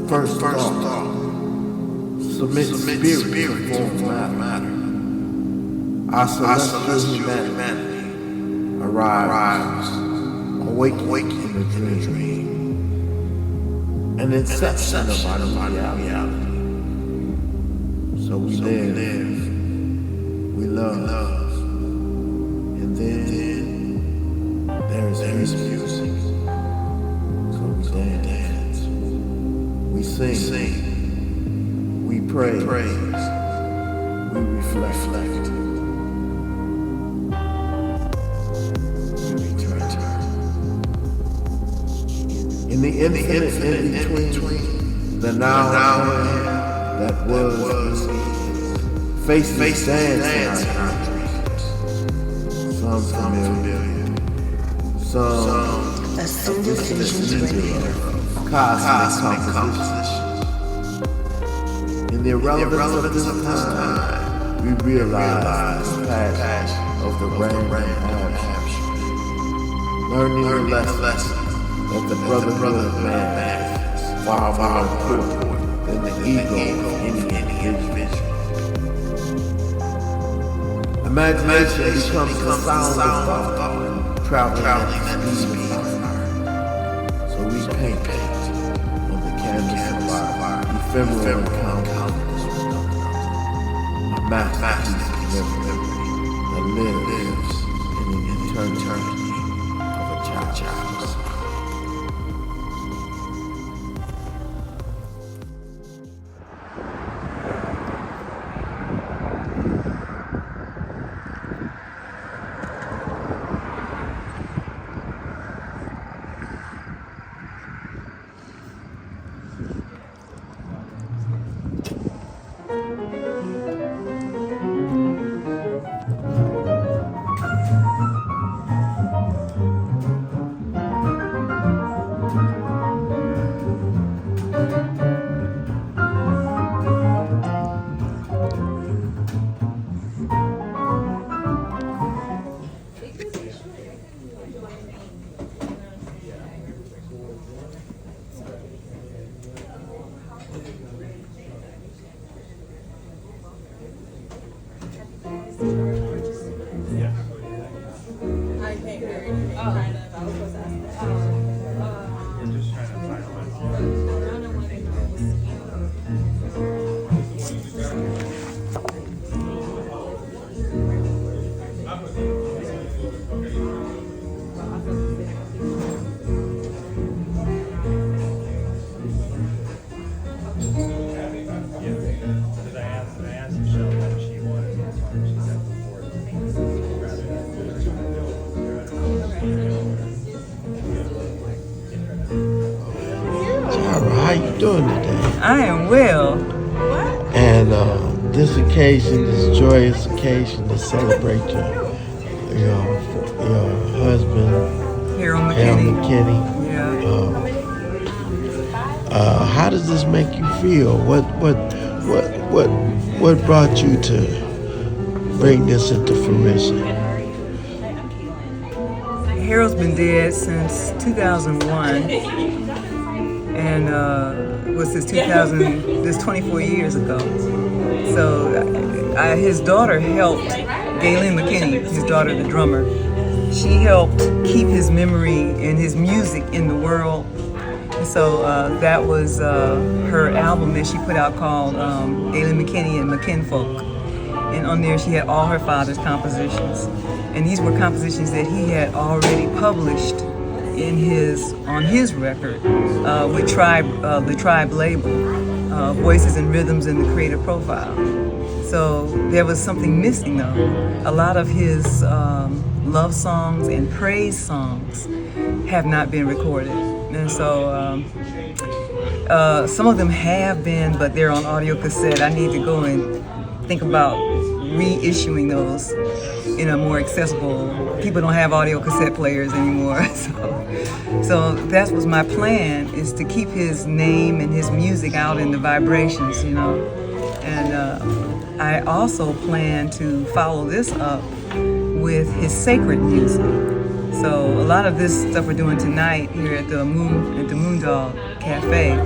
first thought, submit spirit to form matter. Our celestial humanity arrives, awake in a dream, an inception of our reality. So we live, we love, and then there is music. So we dance, we sing, we praise, we reflect. In the infinite in between, the now that was, faces dance in our dreams. Some familiar, some a single vision cosmic composition. In the irrelevance of this time, we realize the passion of the random action, learning the lesson that the brotherhood of man is far more important than the ego of any individual. Imagination becomes the sound of thought, traveling at the speed of light. So we paint on the canvas of our ephemeral encounters with a masterpiece of memory that lives in the eternity of a child's. Doing today? I am well. And this occasion, this joyous occasion to celebrate your husband, Jahra McKinney. Yeah. How does this make you feel? What brought you to bring this into fruition? Jahra's been dead since 2001. And was this 24 years ago. So his daughter helped, Jahra McKinney, his daughter, the drummer, she helped keep his memory and his music in the world. And so that was her album that she put out called Jahra McKinney and McKinfolk. And on there she had all her father's compositions. And these were compositions that he had already published on his record with the Tribe label, Voices and Rhythms in the Creative Profile. So there was something missing though. A lot of his love songs and praise songs have not been recorded. And so some of them have been, but they're on audio cassette. I need to go and think about reissuing those in a more accessible. People don't have audio cassette players anymore, so that was my plan, is to keep his name and his music out in the vibrations, And I also plan to follow this up with his sacred music. So a lot of this stuff we're doing tonight here at the MoonDog Café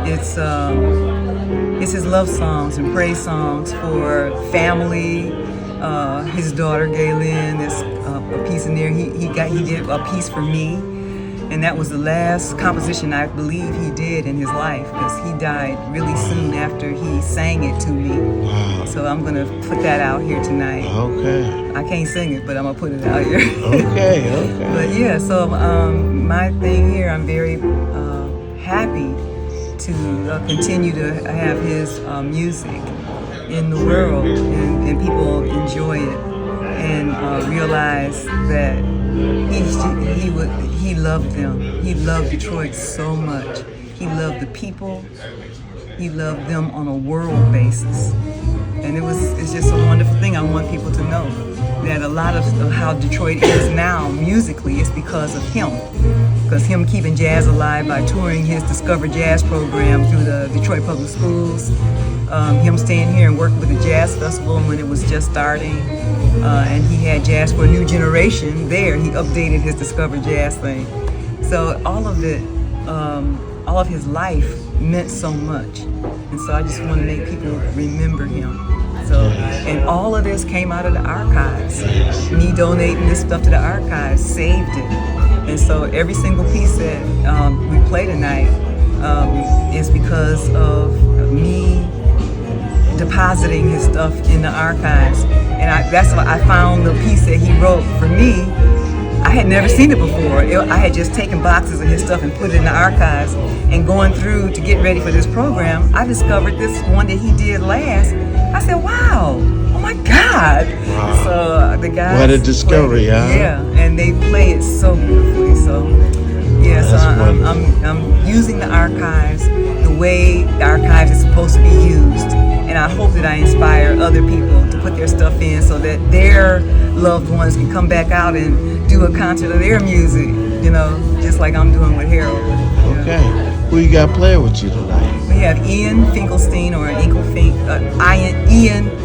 It's his love songs and praise songs for family. His daughter Galen, there's a piece in there. He did a piece for me, and that was the last composition I believe he did in his life, because he died really soon after he sang it to me. Wow. So I'm gonna put that out here tonight. Okay. I can't sing it, but I'm gonna put it out here. Okay. But yeah, so my thing here, I'm very happy to continue to have his music in the world, and people enjoy it and realize that he loved them. He loved Detroit so much. He loved the people. He loved them on a world basis. And it's just a wonderful thing. I want people to know that a lot of how Detroit is now musically is because of him. Because him keeping jazz alive by touring his Discover Jazz program through the Detroit Public Schools, him staying here and working with the Jazz Festival when it was just starting, and he had Jazz for a New Generation there. He updated his Discover Jazz thing. So all of it, all of his life meant so much. And so I just want to make people remember him. So, and all of this came out of the archives. Me donating this stuff to the archives saved it. And so every single piece that we play tonight is because of me depositing his stuff in the archives. And that's why I found the piece that he wrote for me. I had never seen it before. I had just taken boxes of his stuff and put it in the archives. And going through to get ready for this program, I discovered this one that he did last. I said, wow, oh my God. Wow. So the guys. What a discovery, huh? Yeah, and they play it so beautifully. So yeah, so I'm using the archives the way the archives is supposed to be used. And I hope that I inspire other people to put their stuff in so that their loved ones can come back out and do a concert of their music, you know, just like I'm doing with Harold. Okay. Who you got playing with you tonight? We have Ian Finkelstein, or Ian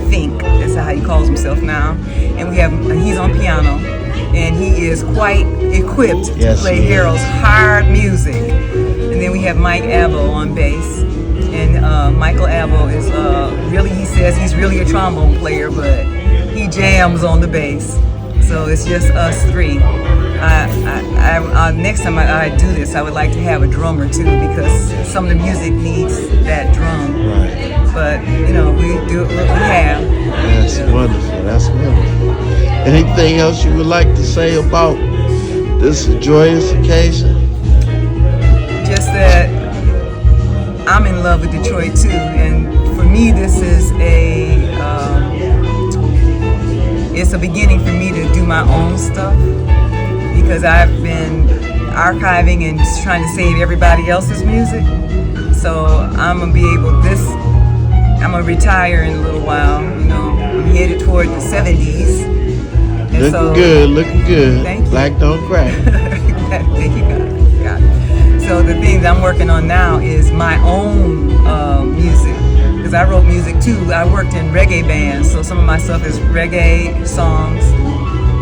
Fink, that's how he calls himself now. And we have, he's on piano, and he is quite equipped to play Harold's hard music. And then we have Mike Abbo on bass. And Michael Abbo is really, he says he's really a trombone player, but he jams on the bass. So it's just us three. Next time I do this, I would like to have a drummer too, because some of the music needs that drum. Right. But you know, we do what we have. That's wonderful. That's wonderful. Anything else you would like to say about this joyous occasion? Just that I'm in love with Detroit too, and for me, this is it's a beginning for me to do my own stuff, because I've been archiving and just trying to save everybody else's music. So I'm gonna be able I'm gonna retire in a little while. You know, I'm headed toward the 70s. And looking good. Thank you. Black don't crack. Thank you, God. So the things I'm working on now is my own music, because I wrote music too. I worked in reggae bands, so some of my stuff is reggae songs,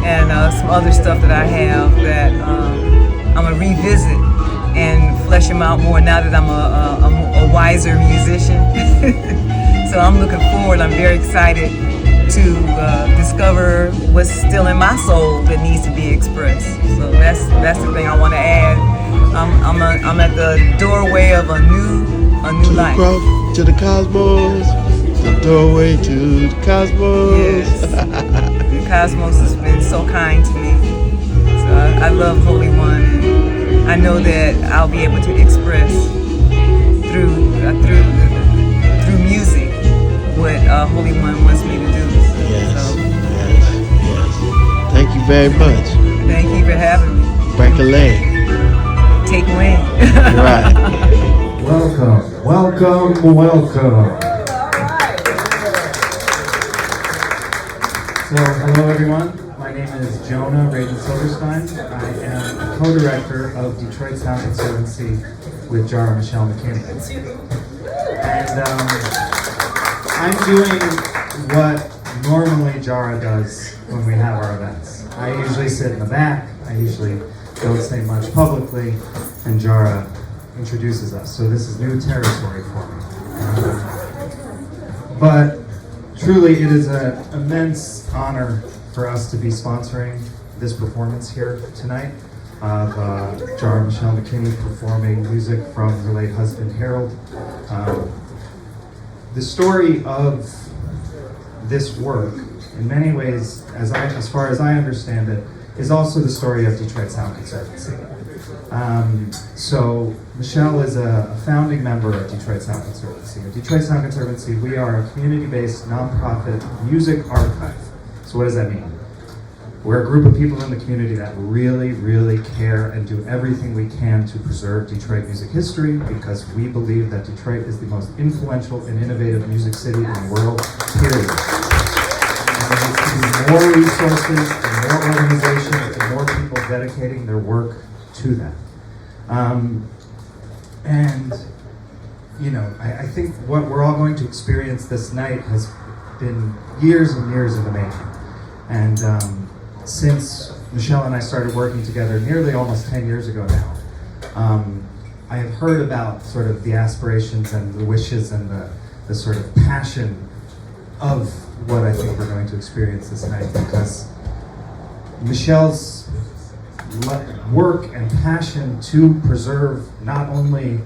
and some other stuff that I have that I'm gonna revisit and flesh them out more now that I'm a wiser musician. So I'm looking forward. I'm very excited to discover what's still in my soul that needs to be expressed. So that's the thing I want to add. I'm at the doorway of a new life. To the cosmos, the doorway to the cosmos. Yes, the cosmos has been so kind to me. So I love Holy One, and I know that I'll be able to express through music what Holy One wants me to do. Yes, yes. Thank you very much. Thank you for having me. Break a leg. Take wing. Right. Welcome, welcome, welcome. So, hello everyone. My name is Jonah Raven Silverstein. I am a co-director of Detroit Sound Conservancy with Jahra McKinney. And I'm doing what normally Jahra does when we have our events. I usually sit in the back. I usually don't say much publicly, and Jahra introduces us. So this is new territory for me. But truly, it is an immense honor for us to be sponsoring this performance here tonight of Jahra McKinney performing music from her late husband, Harold. The story of this work, in many ways, as far as I understand it, is also the story of Detroit Sound Conservancy. So Michelle is a founding member of Detroit Sound Conservancy. At Detroit Sound Conservancy, we are a community-based nonprofit music archive. So what does that mean? We're a group of people in the community that really, really care and do everything we can to preserve Detroit music history, because we believe that Detroit is the most influential and innovative music city in the world, period. And there needs to be more resources and more organizations and more people dedicating their work to that. And, you know, I think what we're all going to experience this night has been years and years in the making. And since Michelle and I started working together nearly almost 10 years ago now, I have heard about sort of the aspirations and the wishes and the sort of passion of what I think we're going to experience this night, because Michelle's work and passion to preserve not only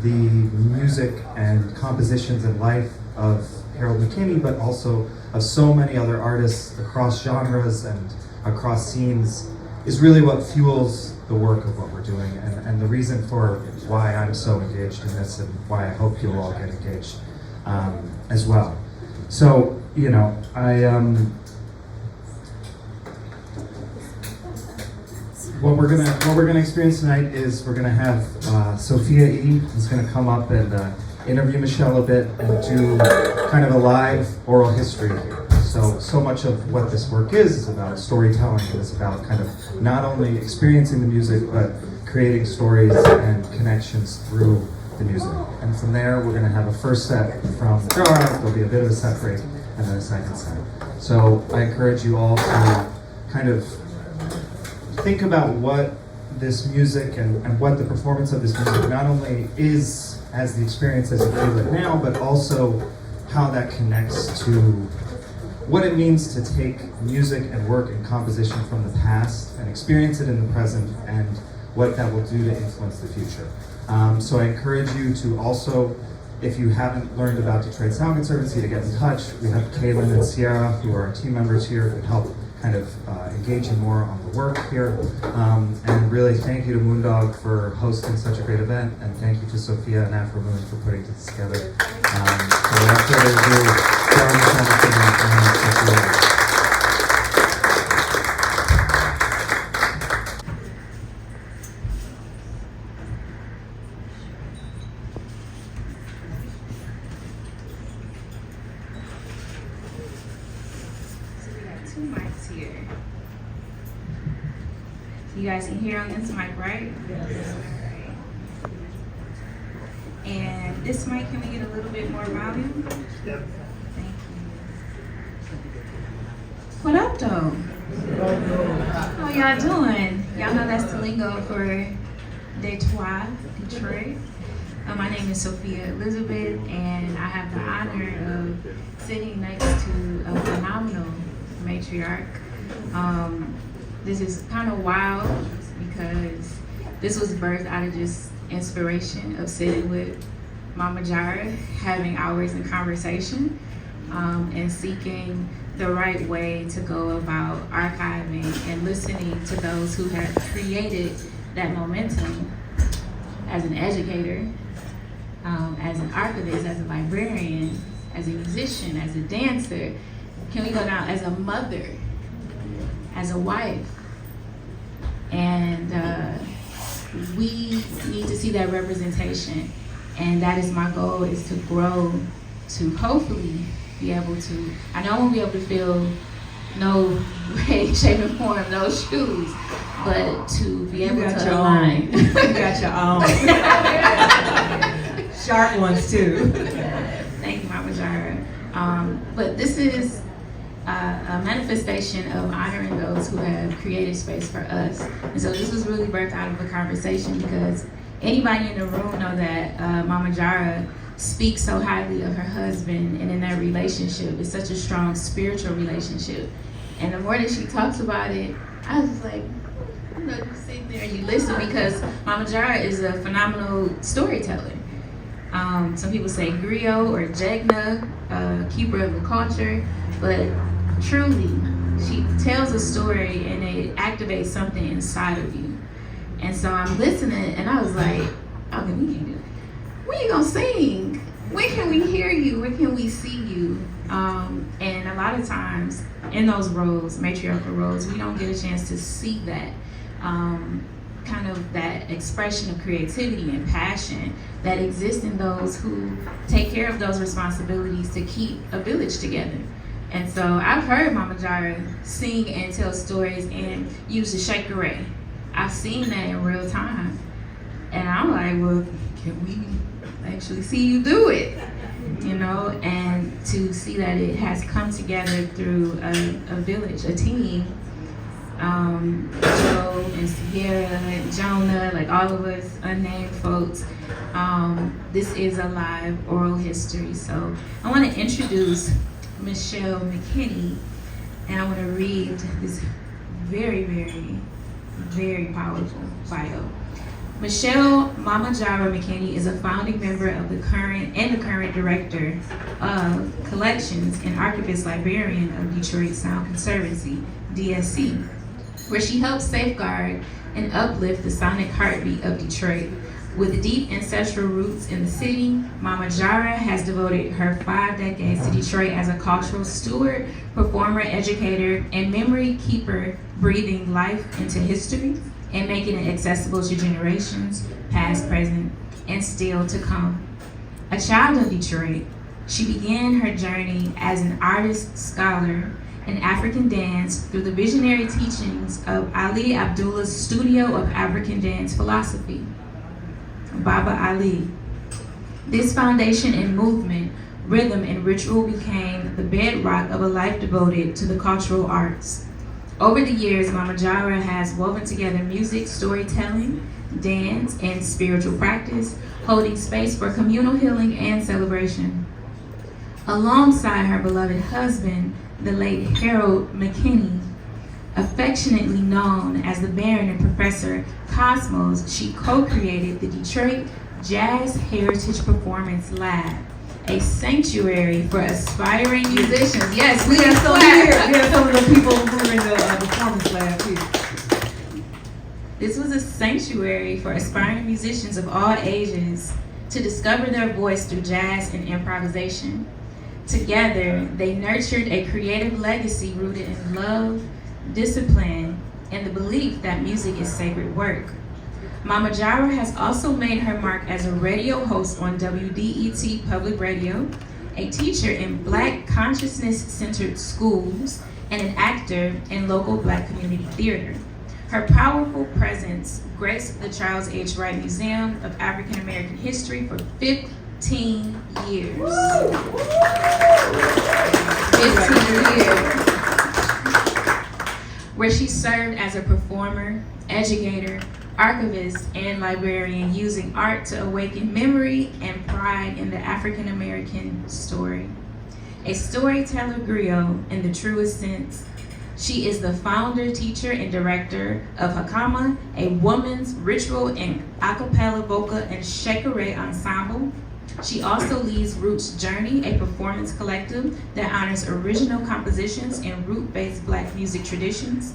the music and compositions and life of Harold McKinney, but also of so many other artists across genres and across scenes, is really what fuels the work of what we're doing, and the reason for why I'm so engaged in this, and why I hope you'll all get engaged as well. So, you know, what we're gonna experience tonight is we're gonna have Sophiyah E is gonna come up and interview Michelle a bit and do kind of a live oral history here. So much of what this work is about storytelling. It is about kind of not only experiencing the music, but creating stories and connections through the music. And from there, we're going to have a first set from Jahra. There'll be a bit of a set break, and then a second set. So I encourage you all to kind of think about what this music and what the performance of this music not only is as the experience as you feel it now, but also how that connects to what it means to take music and work and composition from the past and experience it in the present, and what that will do to influence the future. So I encourage you to also, if you haven't learned about Detroit Sound Conservancy, to get in touch. We have Kaylin and Sierra, who are our team members here, who help kind of engage in more on the work here. And really thank you to MoonDog for hosting such a great event, and thank you to Sophiyah and Afro Moon for putting this together. So without further ado, Jahra McKinney and Sophiyah. Two mics here. You guys can hear on this mic, right? Yes. Right. And this mic, can we get a little bit more volume? Yep. Thank you. What up, though? How y'all doing? Y'all know that's the lingo for Detroit. My name is Sophiyah Elizabeth, and I have the honor of sitting next to a phenomenal matriarch. This is kind of wild because this was birthed out of just inspiration of sitting with Mama Jahra, having hours in conversation, and seeking the right way to go about archiving and listening to those who have created that momentum as an educator, as an archivist, as a librarian, as a musician, as a dancer. Can we go down as a mother, as a wife? And we need to see that representation. And that is my goal, is to grow, to hopefully be able to, I know I won't be able to fill no way, shape, and form, no shoes, but to be able to align. You got your own. Sharp ones too. Thank you, Mama Jahra. But this is a manifestation of honoring those who have created space for us. And so this was really birthed out of a conversation, because Anybody in the room know that Mama Jahra speaks so highly of her husband, and in that relationship, it's such a strong spiritual relationship. And the more that she talks about it, I was just like, you know, you sit there and you listen, because Mama Jahra is a phenomenal storyteller. Some people say griot or jegna, keeper of the culture, but truly, she tells a story and it activates something inside of you. And so I'm listening, and I was like, okay, we can do it. When you gonna sing? When can we hear you? When can we see you? And a lot of times in those roles, matriarchal roles, we don't get a chance to see that. Kind of that expression of creativity and passion that exists in those who take care of those responsibilities to keep a village together. And so I've heard Mama Jahra sing and tell stories and use the shakeré. I've seen that in real time. And I'm like, well, can we actually see you do it? You know, and to see that it has come together through a village, a team. Joe and Sierra and Jonah, like all of us unnamed folks. This is a live oral history. So I want to introduce Michelle McKinney, and I want to read this very, very, very powerful bio. Michelle Mama Jahra McKinney is a founding member of the current director of collections and archivist librarian of Detroit Sound Conservancy, DSC, where she helps safeguard and uplift the sonic heartbeat of Detroit. With deep ancestral roots in the city, Mama Jahra has devoted her 5 decades to Detroit as a cultural steward, performer, educator, and memory keeper, breathing life into history and making it accessible to generations, past, present, and still to come. A child of Detroit, she began her journey as an artist, scholar, in African dance through the visionary teachings of Ali Abdullah's Studio of African Dance Philosophy, Baba Ali. This foundation in movement, rhythm, and ritual became the bedrock of a life devoted to the cultural arts. Over the years, Mama Jahra has woven together music, storytelling, dance, and spiritual practice, holding space for communal healing and celebration. Alongside her beloved husband, the late Harold McKinney, affectionately known as the Baron and Professor Cosmos, she co-created the Detroit Jazz Heritage Performance Lab, a sanctuary for aspiring musicians. Yes, we have some here. We have some of the people who are in the performance lab here. This was a sanctuary for aspiring musicians of all ages to discover their voice through jazz and improvisation. Together, they nurtured a creative legacy rooted in love, discipline, and the belief that music is sacred work. Mama Jahra has also made her mark as a radio host on WDET Public Radio, a teacher in Black consciousness-centered schools, and an actor in local Black community theater. Her powerful presence graced the Charles H. Wright Museum of African American History for 15 years. 15 years. Where she served as a performer, educator, archivist, and librarian, using art to awaken memory and pride in the African American story. A storyteller griot in the truest sense, she is the founder, teacher, and director of Hakama, a woman's ritual and a cappella vocal and shakeré ensemble. She also leads Roots Journey, a performance collective that honors original compositions and root-based Black music traditions.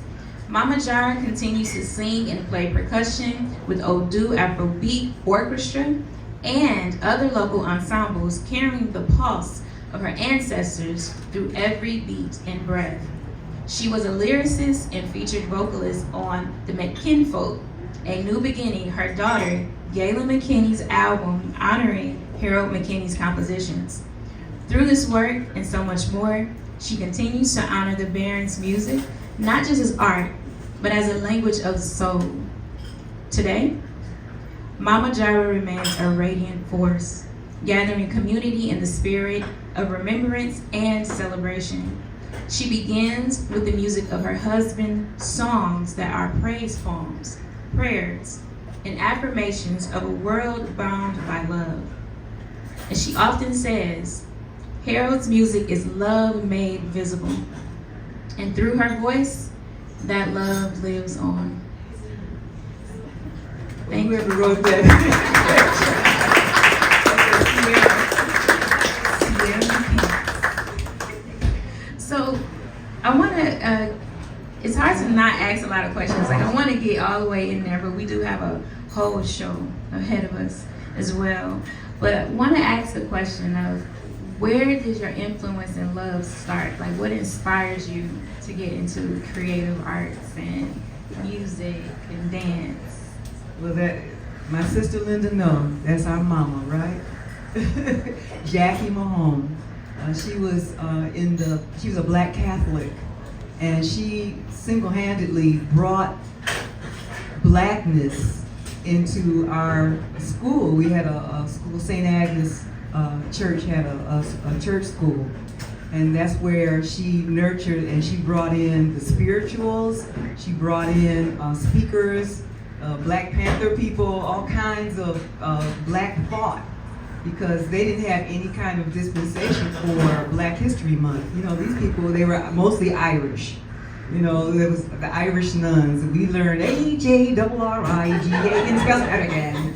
Mama Jahra continues to sing and play percussion with Odu Afrobeat Orchestra and other local ensembles, carrying the pulse of her ancestors through every beat and breath. She was a lyricist and featured vocalist on The McKinfolk, A New Beginning, her daughter Gayla McKinney's album honoring Harold McKinney's compositions. Through this work and so much more, she continues to honor the Baron's music, not just as art, but as a language of the soul. Today, Mama Jahra remains a radiant force, gathering community in the spirit of remembrance and celebration. She begins with the music of her husband, songs that are praise poems, prayers, and affirmations of a world bound by love. And she often says, Harold's music is love made visible. And through her voice, that love lives on. Thank you. Whoever wrote that. So I want to, it's hard to not ask a lot of questions. Like I want to get all the way in there, but we do have a whole show ahead of us as well. But I want to ask the question of, where does your influence and love start? Like what inspires you to get into creative arts and music and dance? Well, that my sister Linda knows. That's our mama, right? Jackie Mahone. She was she was a black Catholic, and she single-handedly brought blackness into our school. We had a school, St. Agnes Church had a church school, and that's where she nurtured and she brought in the spirituals. She brought in speakers, Black Panther people, all kinds of black thought, because they didn't have any kind of dispensation for Black History Month. You know, these people, they were mostly Irish. You know, there was the Irish nuns, and we learned H-A-R-R-I-G-A and spell that again.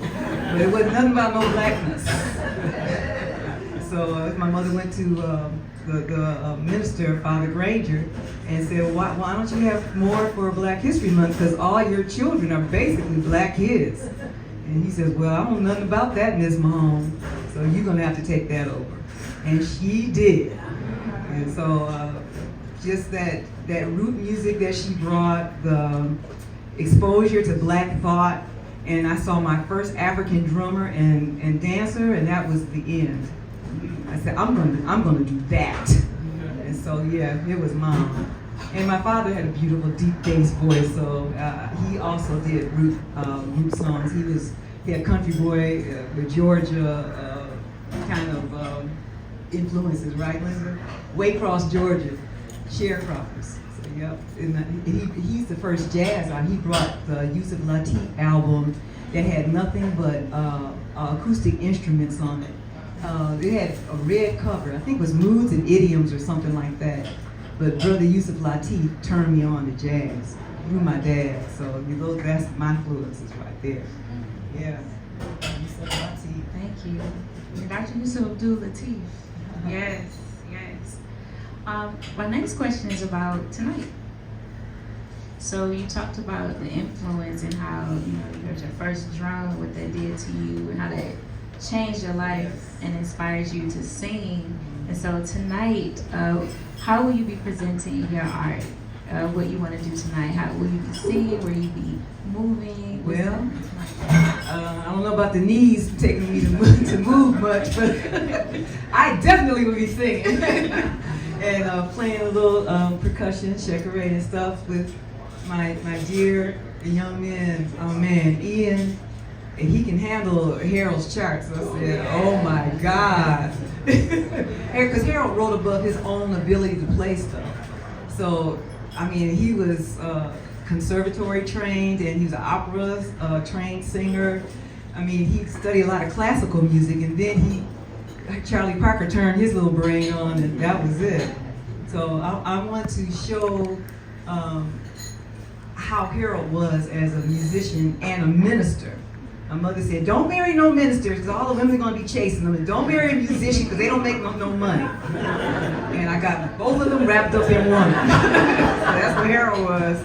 But it wasn't nothing about no blackness. So my mother went to the minister, Father Granger, and said, why don't you have more for Black History Month? Because all your children are basically black kids. And he says, well, I don't know nothing about that, Miss Mahone, so you're going to have to take that over. And she did. And so just that root music that she brought, the exposure to black thought, and I saw my first African drummer and dancer, and that was the end. I said, I'm gonna do that. And so yeah, it was Mom. And my father had a beautiful deep bass voice, so he also did root songs. He had Country Boy with Georgia kind of influences, right, Linda? Waycross, Georgia, sharecroppers. So yep, and he's the first jazz out. He brought the Yusuf Lateef album that had nothing but acoustic instruments on it. It had a red cover. I think it was Moods and Idioms or something like that. But Brother Yusuf Lateef turned me on to jazz through my dad. So that's my influences right there. Yeah. Yusuf Lateef. Thank you. Dr. Yusuf Abdul Lateef. Yes, yes. My next question is about tonight. So you talked about the influence and how you heard your first drum, what that did to you, and how that changed your life and inspires you to sing. And so tonight, how will you be presenting your art? What you want to do tonight? How will you be singing? Will you be moving? Well, I don't know about the knees taking me to move much, but I definitely will be singing and playing a little percussion, shakere and stuff with my dear young man, Ian. And he can handle Harold's charts. So I said, oh my God. Because Harold wrote above his own ability to play stuff. So, I mean, he was conservatory trained, and he was an opera trained singer. I mean, he studied a lot of classical music, and then Charlie Parker turned his little brain on, and that was it. So I want to show how Harold was as a musician and a minister. My mother said, don't marry no ministers, because all the women are going to be chasing them, and don't marry a musician, because they don't make no money. And I got both of them wrapped up in one. So that's what Harold was.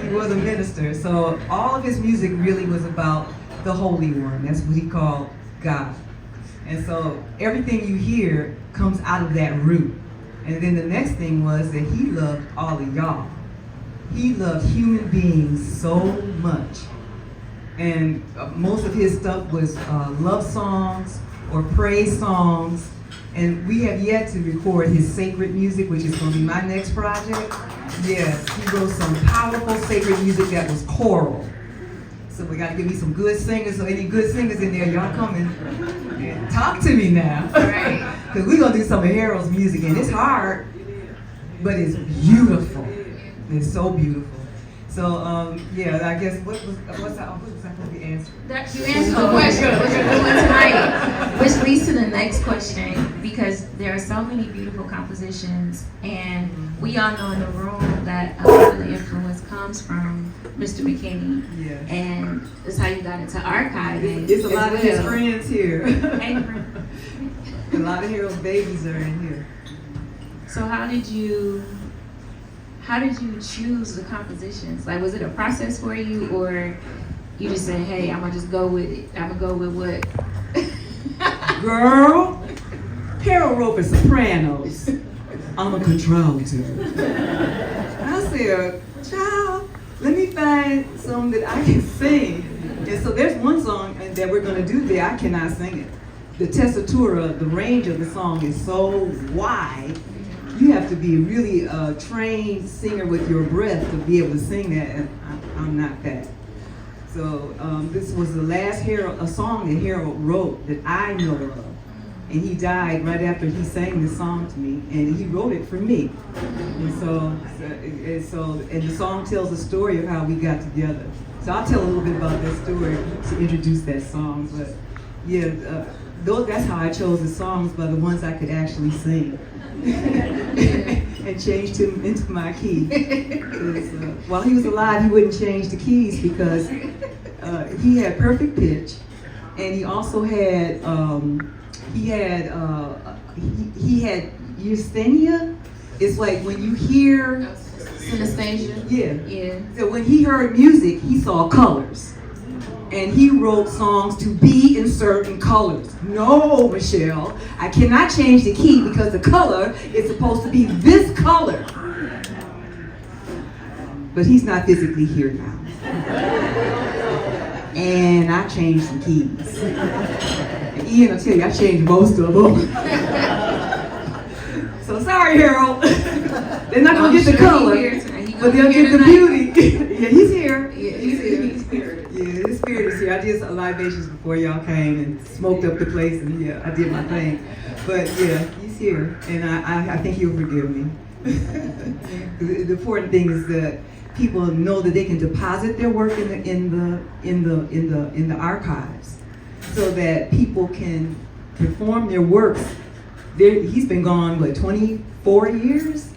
He was a minister. So all of his music really was about the Holy One. That's what he called God. And so everything you hear comes out of that root. And then the next thing was that he loved all of y'all. He loved human beings so much. And most of his stuff was love songs or praise songs. And we have yet to record his sacred music, which is going to be my next project. Yes, he wrote some powerful sacred music that was choral. So we got to give me some good singers. So any good singers in there, y'all come and talk to me now. Right? Because we're going to do some of Harold's music. And it's hard, but it's beautiful. It's so beautiful. So, yeah, I guess, what was I supposed to answer? You answered the question, which you're doing tonight, which leads to the next question, because there are so many beautiful compositions, and we all know in the room that a lot of the influence comes from Mr. McKinney, Yeah. and that's how you got into archiving. It's a lot of his well. friends here. Hey, A lot of Harold's babies are in here. so how did you choose the compositions? Like, was it a process for you, or you just said, hey, I'm gonna just go with it? I'm gonna go with what? Girl, Harold wrote for sopranos. I'm a contralto. I said, child, let me find something that I can sing. And so there's one song that we're gonna do there. I cannot sing it. The tessitura, the range of the song is so wide. You have to be really a trained singer with your breath to be able to sing that, and I'm not that. So this was the last song that Harold wrote that I know of. And he died right after he sang this song to me, and he wrote it for me. And the song tells the story of how we got together. So I'll tell a little bit about that story to introduce that song. But yeah, that's how I chose the songs, by the ones I could actually sing. And changed him into my key. While he was alive, he wouldn't change the keys because he had perfect pitch, and he also had he had Eusthenia. It's like when you hear Synesthesia? Yeah. So when he heard music, he saw colors. And he wrote songs to be in certain colors. No, Michelle, I cannot change the key because the color is supposed to be this color. But he's not physically here now. And I changed some keys. And Ian will tell you, I changed most of them. So sorry, Harold. They're not going to get the color, but they'll get the beauty. Yeah, he's here. Yeah, he's here. Yeah, his spirit is here. I did some libations before y'all came and smoked up the place, and yeah, I did my thing. But yeah, he's here, and I think he'll forgive me. The important thing is that people know that they can deposit their work in the archives, so that people can perform their works. He's been gone 24 years,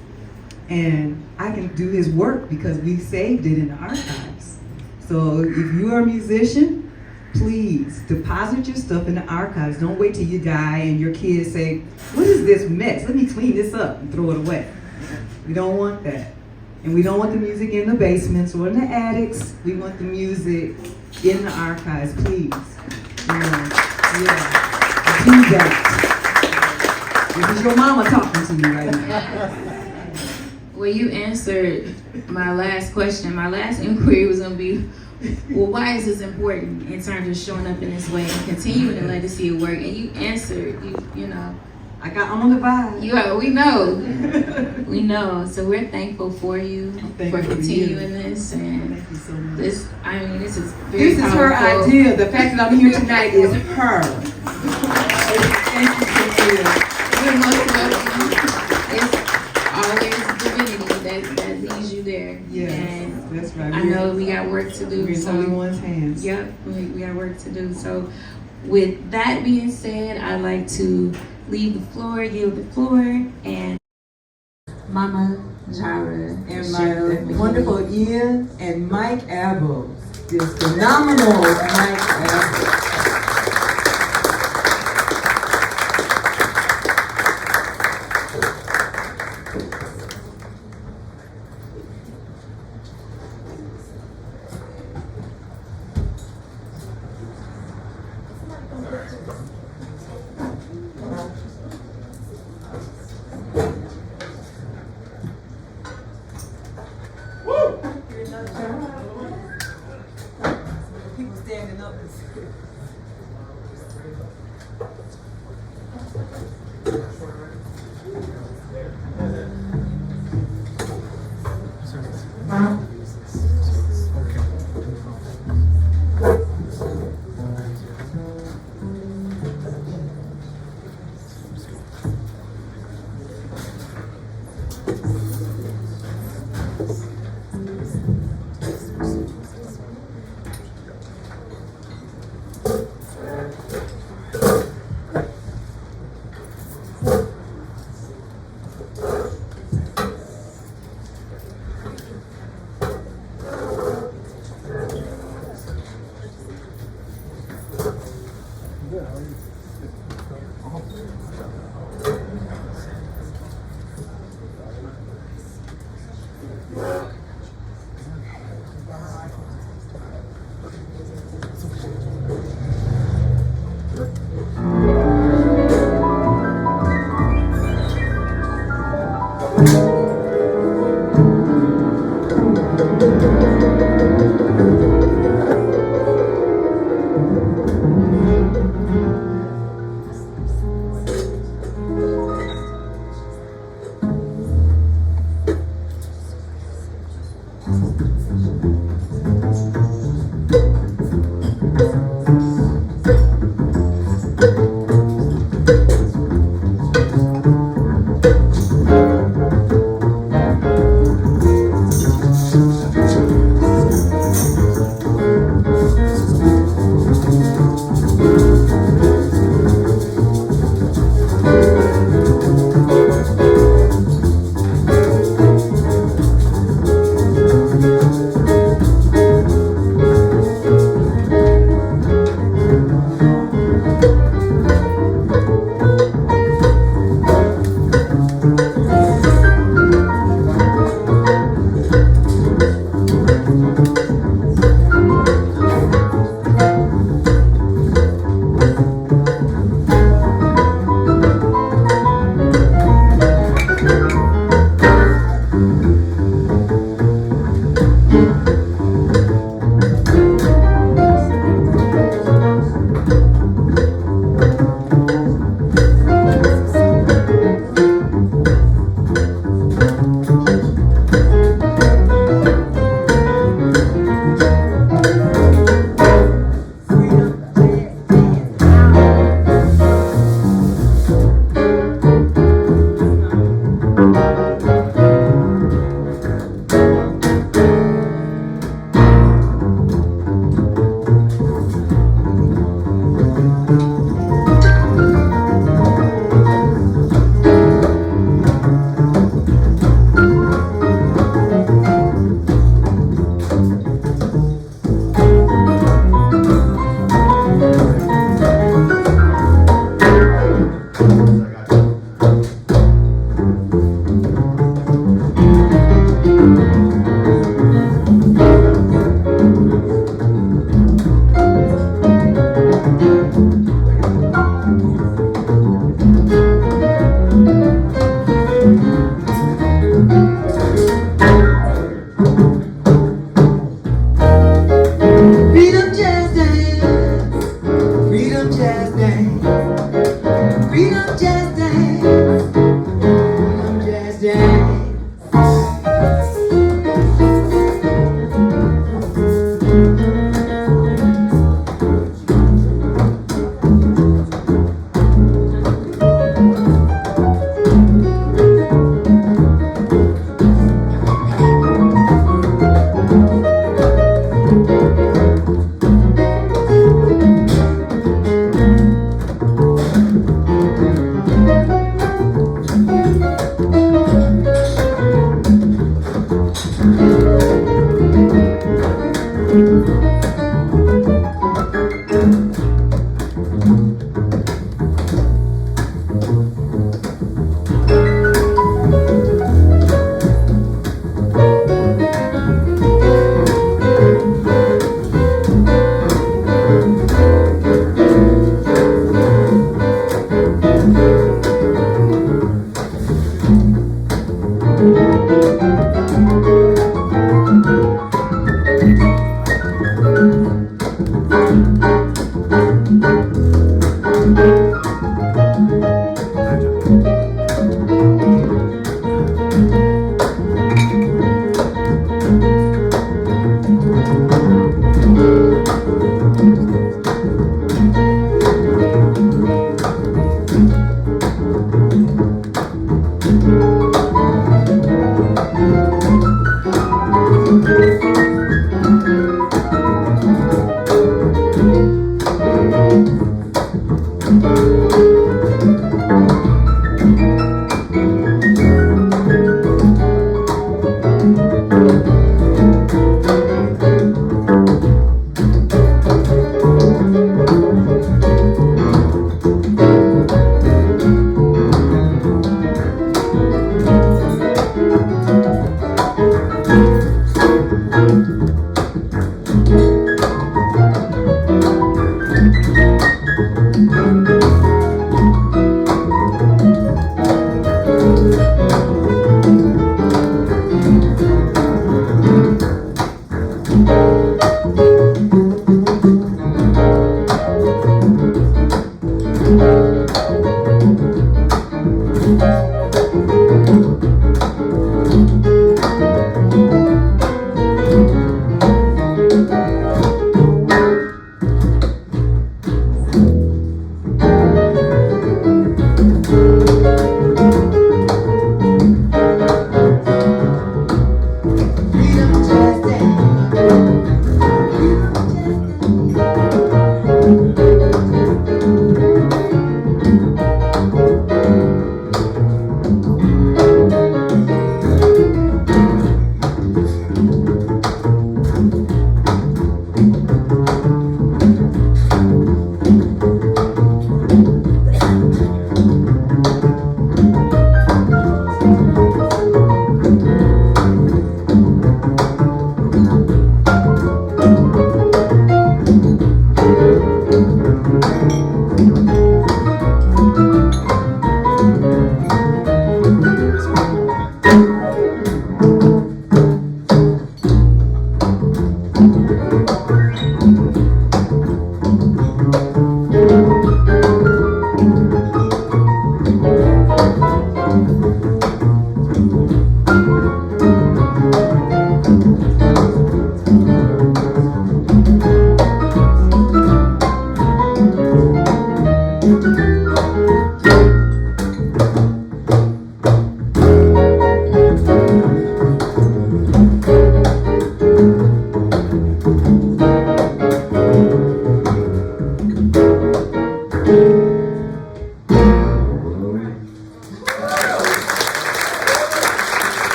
and I can do his work because we saved it in the archives. So if you are a musician, please deposit your stuff in the archives. Don't wait till you die and your kids say, what is this mess? Let me clean this up and throw it away. We don't want that. And we don't want the music in the basements or in the attics. We want the music in the archives, please. Do that. This is your mama talking to you right now. Well, you answered my last question. My last inquiry was going to be, well, why is this important in terms of showing up in this way and continuing the legacy of work? And you answered, you know. I'm on the vibe. We know. We know. So we're thankful for you for continuing this. And thank you so much. This is very This is powerful. her idea. The fact that I'm here tonight is her. Thank you, Sophia. You're most welcome. It's always divinity that leads you there. Yes, And that's right. I know we got work to do. We're in So only one's hands. yep, we got work to do. So with that being said, I'd like to yield the floor, and Mama Jahra And McKinney. my wonderful Ian and Mike Abbo. This phenomenal Mike Abbo. People standing up.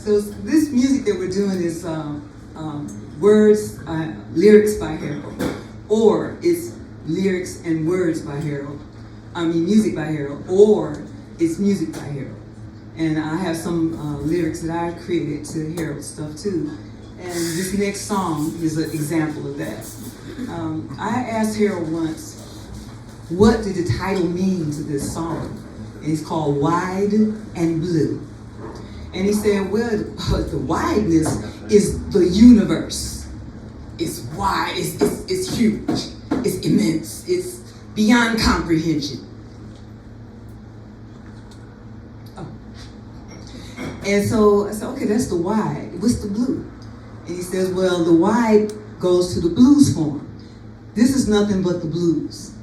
So this music that we're doing is lyrics by Harold, or it's lyrics and words by Harold. I mean music by Harold, or it's music by Harold. And I have some lyrics that I created to Harold's stuff too. And this next song is an example of that. I asked Harold once, what did the title mean to this song? And it's called Wide and Blue. And he said, well, the wideness is the universe. It's wide, it's huge, it's immense, it's beyond comprehension. Oh. And so I said, okay, that's the wide. What's the blue? And he says, well, the wide goes to the blues form. This is nothing but the blues.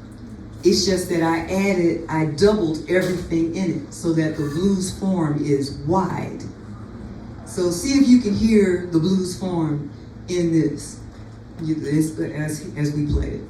It's just that I doubled everything in it so that the blues form is wide. So see if you can hear the blues form in this as we play it.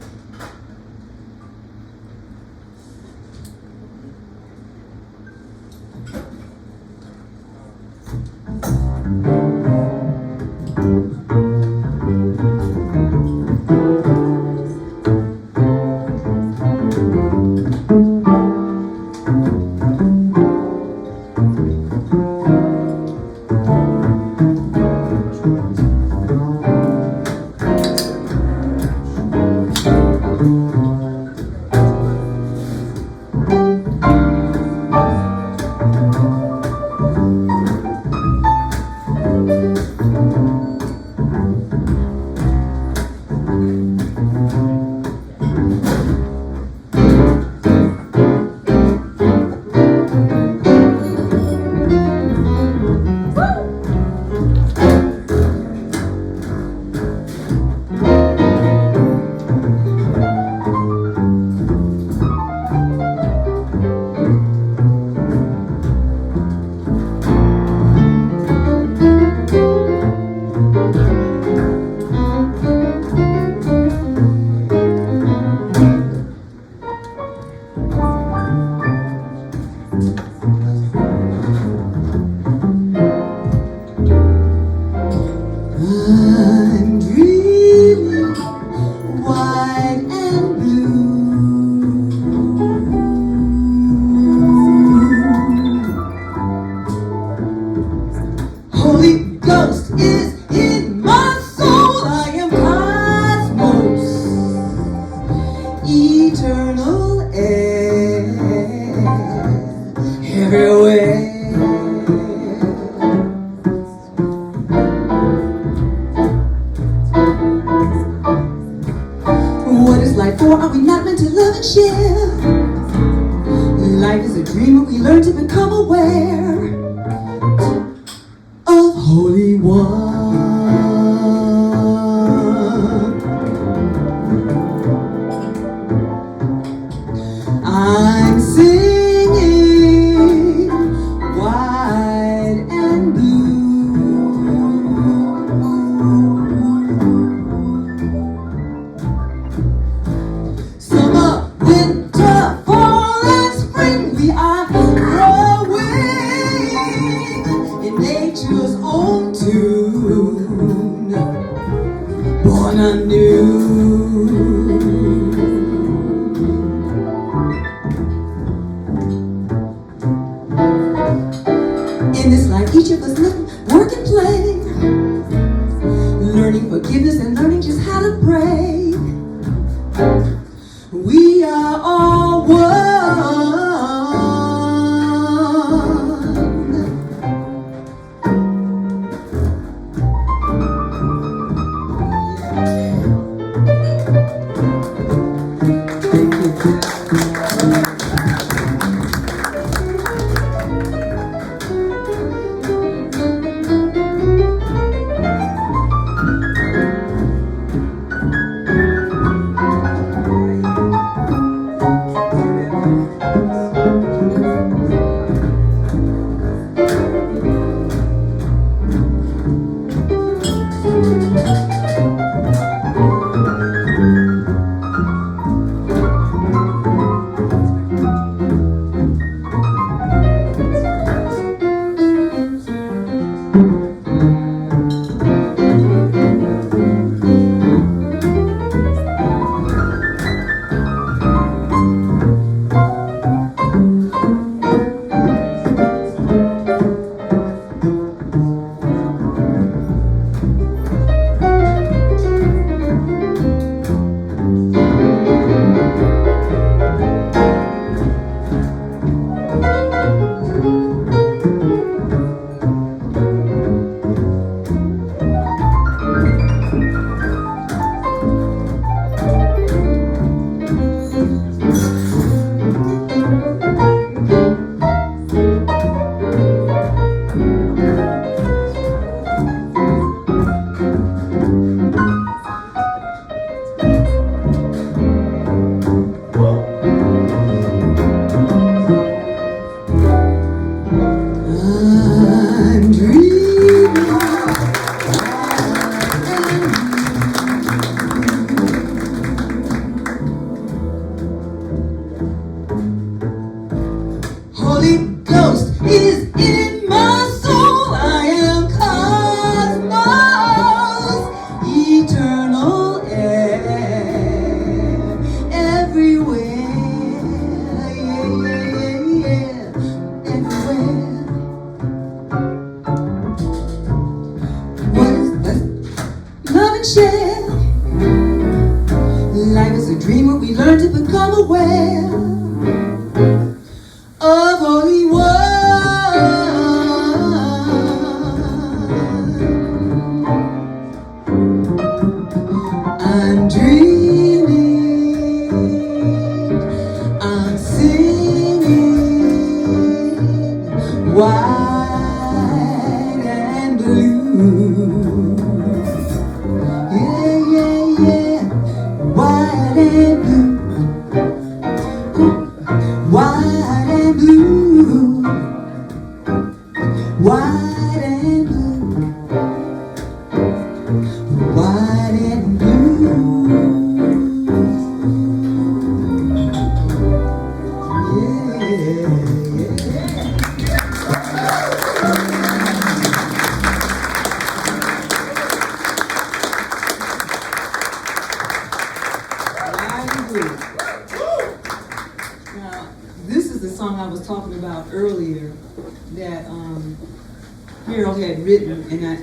share. Life is a dream, but we learn to become aware of Holy One. I'm singing white and blue. Summer, winter, fall, and spring, we are growing in nature's own tune, born anew. In this life, each of us live, work and play, learning forgiveness and learning just how to pray. We are all one.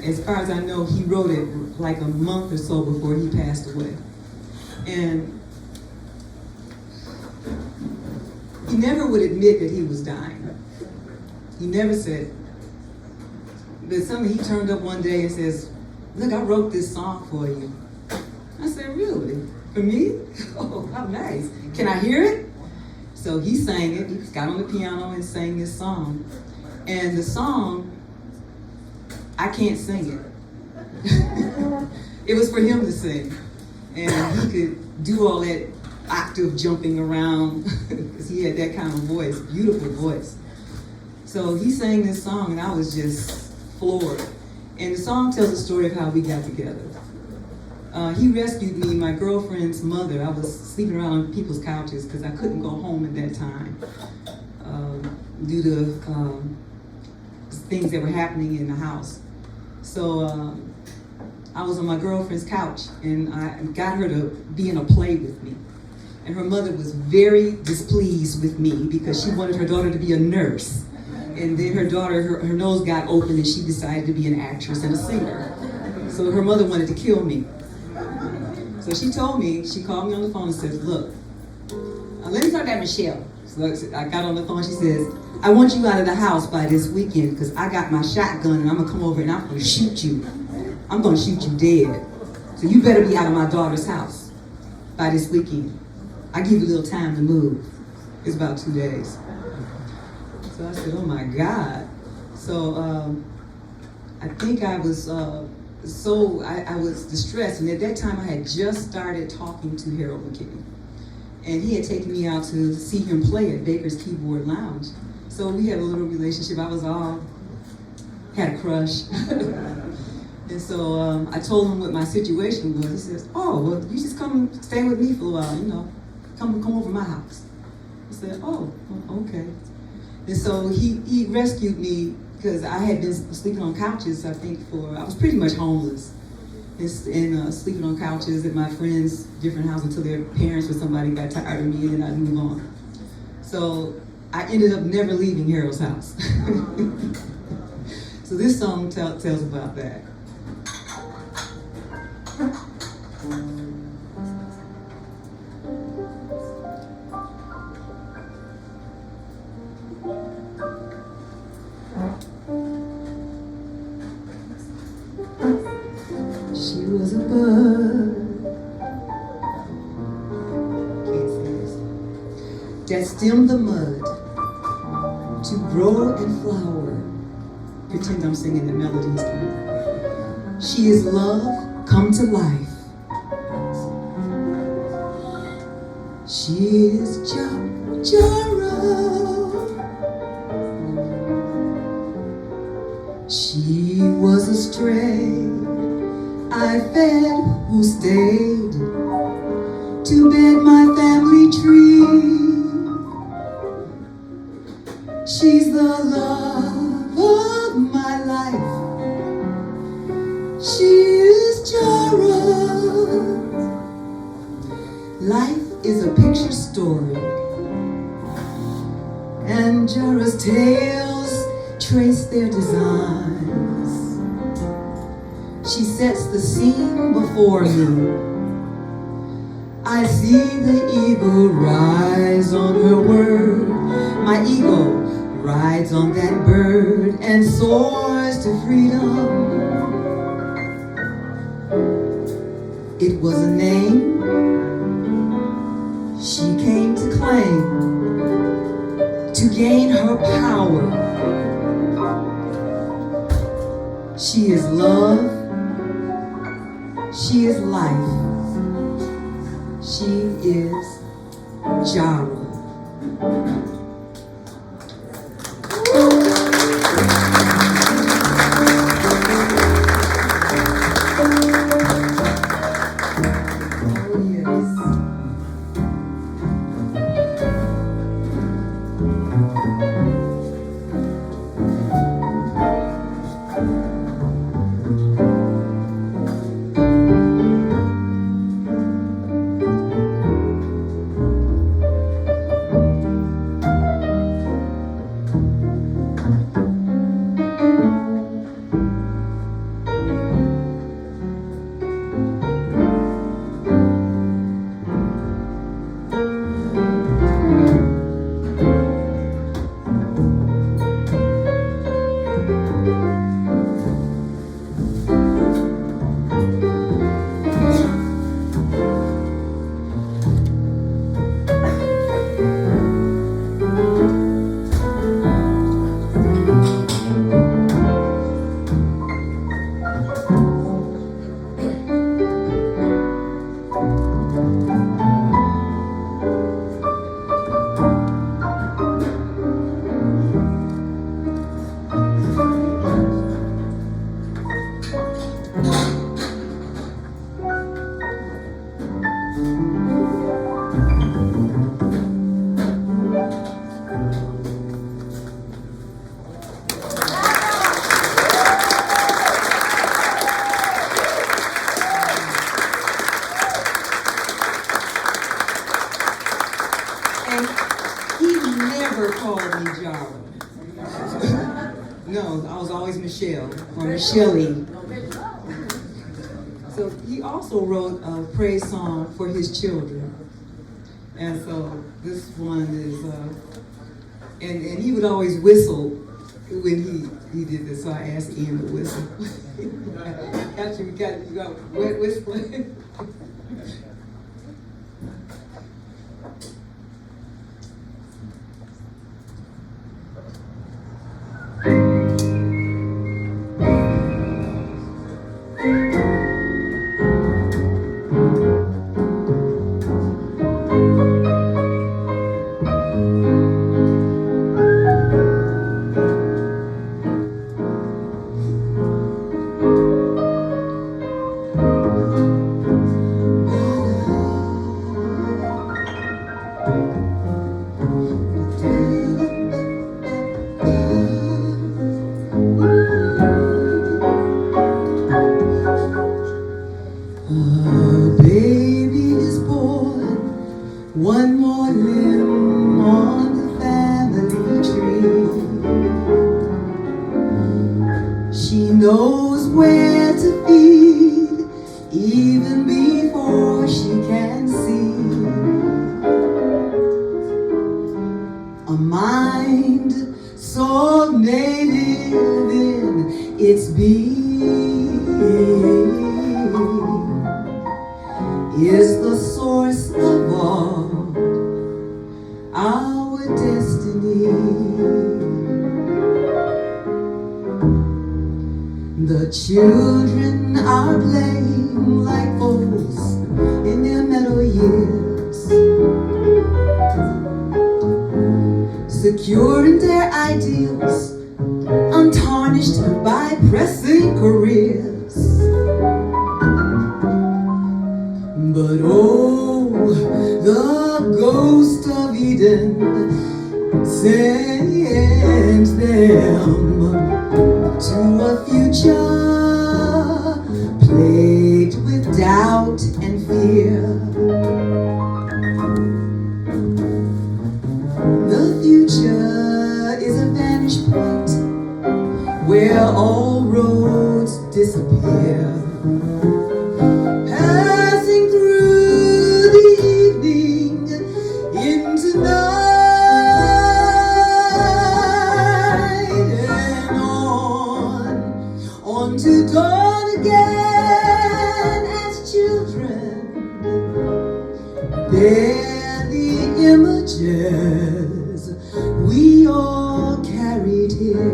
As far as I know, he wrote it like a month or so before he passed away. And he never would admit that he was dying. He never said, but he turned up one day and says, "Look, I wrote this song for you." I said, "Really?" For me? Oh, how nice. Can I hear it? So he sang it. He got on the piano and sang this song. And the song, I can't sing it. It was for him to sing. And he could do all that octave jumping around because he had that kind of voice, beautiful voice. So he sang this song and I was just floored. And the song tells the story of how we got together. He rescued me, my girlfriend's mother. I was sleeping around on people's couches because I couldn't go home at that time due to things that were happening in the house. So I was on my girlfriend's couch and I got her to be in a play with me. And her mother was very displeased with me because she wanted her daughter to be a nurse. And then her daughter, her nose got open and she decided to be an actress and a singer. So her mother wanted to kill me. So she told me, she called me on the phone and said, look, let me talk to Michelle. So I got on the phone, she says, I want you out of the house by this weekend because I got my shotgun and I'm gonna come over and I'm gonna shoot you. I'm gonna shoot you dead. So you better be out of my daughter's house by this weekend. I give you a little time to move. It's about 2 days. So I said, oh my God. So I think I was, I was distressed. And at that time I had just started talking to Jahra McKinney. And he had taken me out to see him play at Baker's Keyboard Lounge. So we had a little relationship. I was had a crush. And so I told him what my situation was. He says, oh, well, you just come stay with me for a while, you know. Come over my house. I said, oh, okay. And so he rescued me because I had been sleeping on couches, I think, I was pretty much homeless. And sleeping on couches at my friends' different houses until their parents or somebody got tired of me and then I'd move on. So I ended up never leaving Harold's house. So this song tells about that. She was a bud, can't say this, that stemmed the mud to grow and flower. Pretend I'm singing the melodies. She is love come to life. She is Jahra. She was a stray I fed, who stayed to bed my family tree. She's the love of my life. She is Jahra. Life is a picture story, and Jahra's tales trace their designs. She sets the scene before me. I see the eagle rise on her word. My eagle rides on that bird and soars to freedom. It was a name she came to claim, to gain her power. She is love. She is life. She is Jahra. always Michelle, or Michelle E. So he also wrote a praise song for his children. And so this one is, and he would always whistle when he did this, so I asked Ian to whistle. You got wet whistling. One more limb on the family tree. She knows where to feed even before she can see. A mind so native in its being is the source of all our destiny. The children are playing like foals in their meadow years, secure in their ideals, untarnished by pressing careers. But oh, the ghost of Eden sends them to a future plagued with doubt and fear. The future is a vanishing point where all roads disappear. Passing through the evening into night and on to dawn again as children bear the images we all carried here.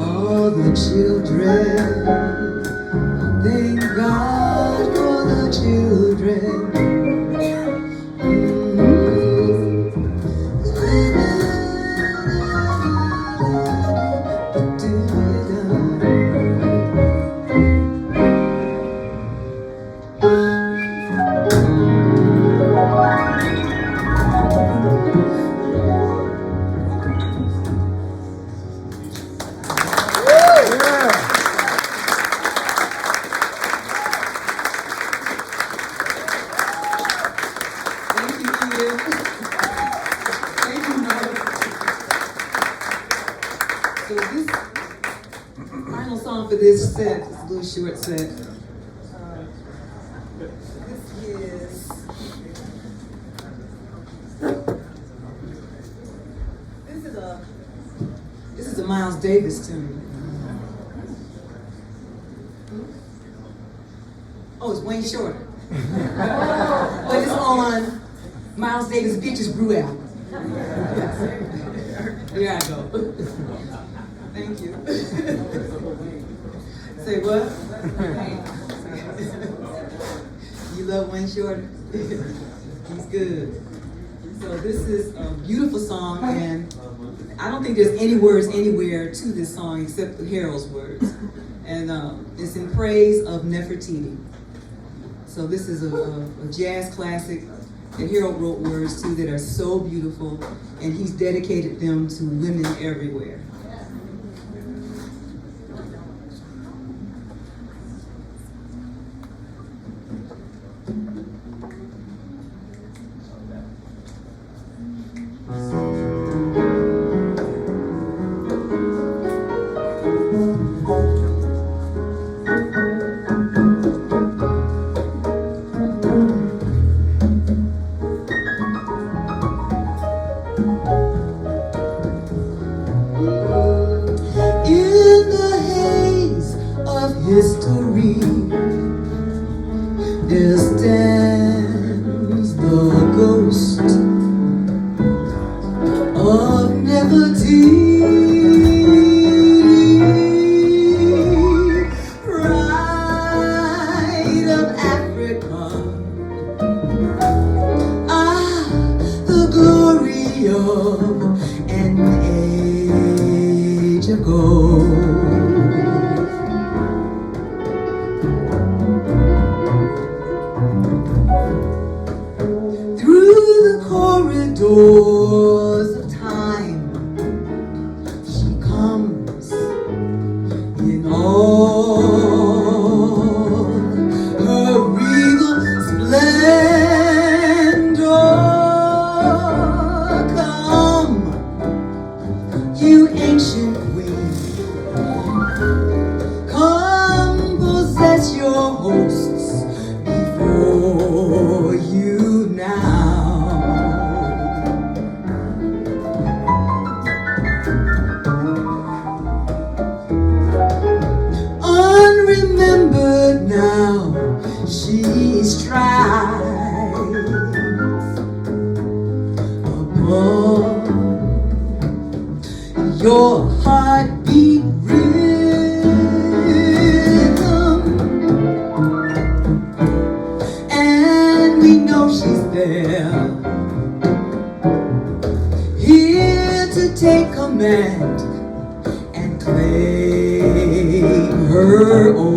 all the children. Thank God for the children. This set, this little short set. This is a Miles Davis tune. Oh, it's Wayne Shorter. But it's on Miles Davis' Bitches Brew album. Here I go. Thank you. Say what? You love Wayne Shorter? He's good. So this is a beautiful song, and I don't think there's any words anywhere to this song except the Harold's words. And it's in praise of Nefertiti. So this is a jazz classic that Harold wrote words to that are so beautiful, and he's dedicated them to women everywhere. History, there stands the ghost of Nefertiti, pride of Africa, the glory of an age ago. Doors of time, she comes in all her regal splendor. Come, you ancient queen, come possess your hosts before you now. Remembered now, she's tried upon your heartbeat rhythm, and we know she's there, here to take command and claim her own.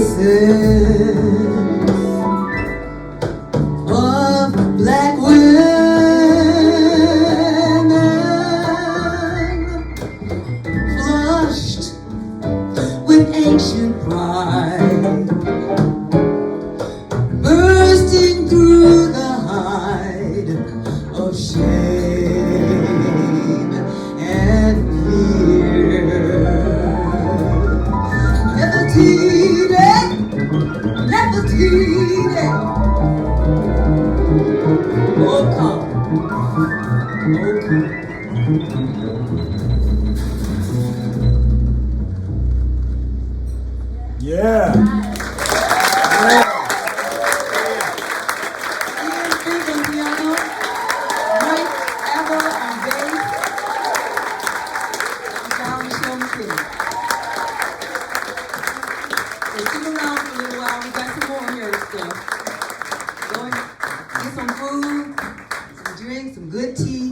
faces of black women flushed with ancient pride, bursting through the hide of shame and fear. Nefertiti, oh come, oh come. Yeah. Fink Piano, Abbo on bass, Jahra McKinney. So stick around for a little while. We got some more here stuff. Go and get some food, some drinks, some good tea.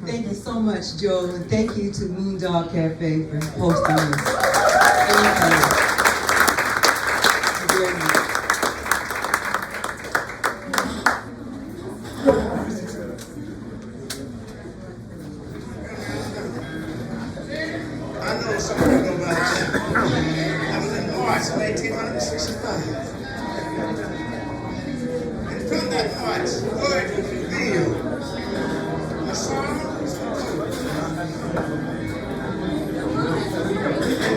Thank you so much, Joe, and thank you to MoonDog Café for hosting us. Thank you. Very much. I know something about that. I was in March of 1865. And from that March, word was revealed. A song was composed. And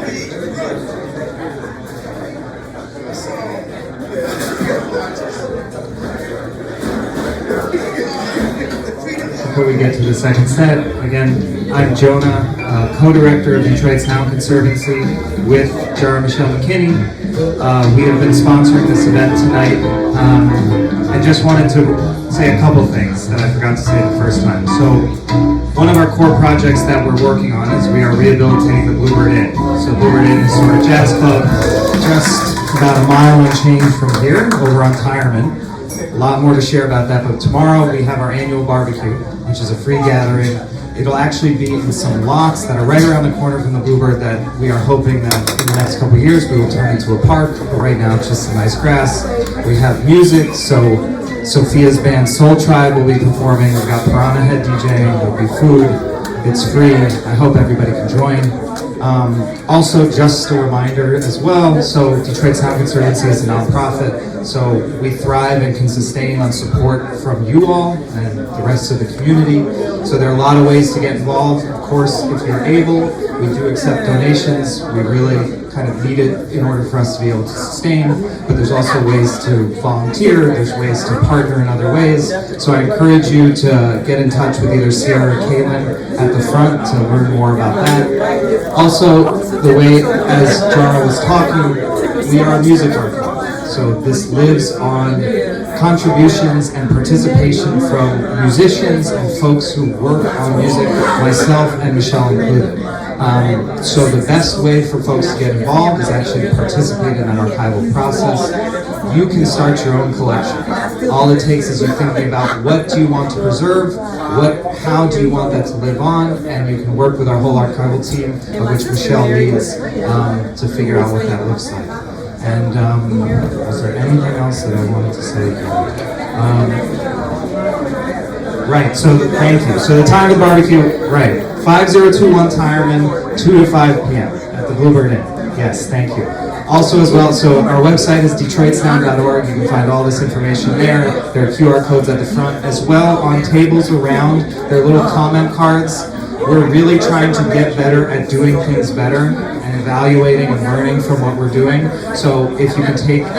we wrote a song Before we get to the second set, again, I'm Jonah, co-director of Detroit Sound Conservancy with Jahra McKinney. We have been sponsoring this event tonight. I just wanted to say a couple things that I forgot to say the first time. So, one of our core projects that we're working on is we are rehabilitating the Bluebird Inn. So Bluebird Inn is sort of jazz club, just about a mile and change from here, over on Tireman. A lot more to share about that, but tomorrow we have our annual barbecue, which is a free gathering. It'll actually be in some lots that are right around the corner from the Bluebird that we are hoping that in the next couple of years we will turn into a park, but right now it's just some nice grass. We have music, so Sophiyah's band Soul Tribe will be performing. We've got Piranha Head DJing, there'll be food, it's free. I hope everybody can join. Also, just a reminder as well, so Detroit Sound Conservancy is a nonprofit, so we thrive and can sustain on support from you all and the rest of the community. So there are a lot of ways to get involved. Of course, if you're able, we do accept donations. We really kind of need it in order for us to be able to sustain, but there's also ways to volunteer, there's ways to partner in other ways. So I encourage you to get in touch with either Sierra or Caitlin at the front to learn more about that. Also, the way, as Jahra was talking, we are a music archive. So this lives on contributions and participation from musicians and folks who work on music, myself and Michelle included. So the best way for folks to get involved is actually to participate in that archival process. You can start your own collection. All it takes is you thinking about what do you want to preserve, how do you want that to live on, and you can work with our whole archival team, of which Michelle leads, to figure out what that looks like. And was there anything else that I wanted to say? Right, so thank you. So the time of the barbecue, right, 5021 Tireman, 2 to 5 p.m. at the Bluebird Inn. Yes, thank you. Also as well, so our website is detroitsound.org. You can find all this information there. There are QR codes at the front as well. On tables around, there are little comment cards. We're really trying to get better at doing things better and evaluating and learning from what we're doing. So if you can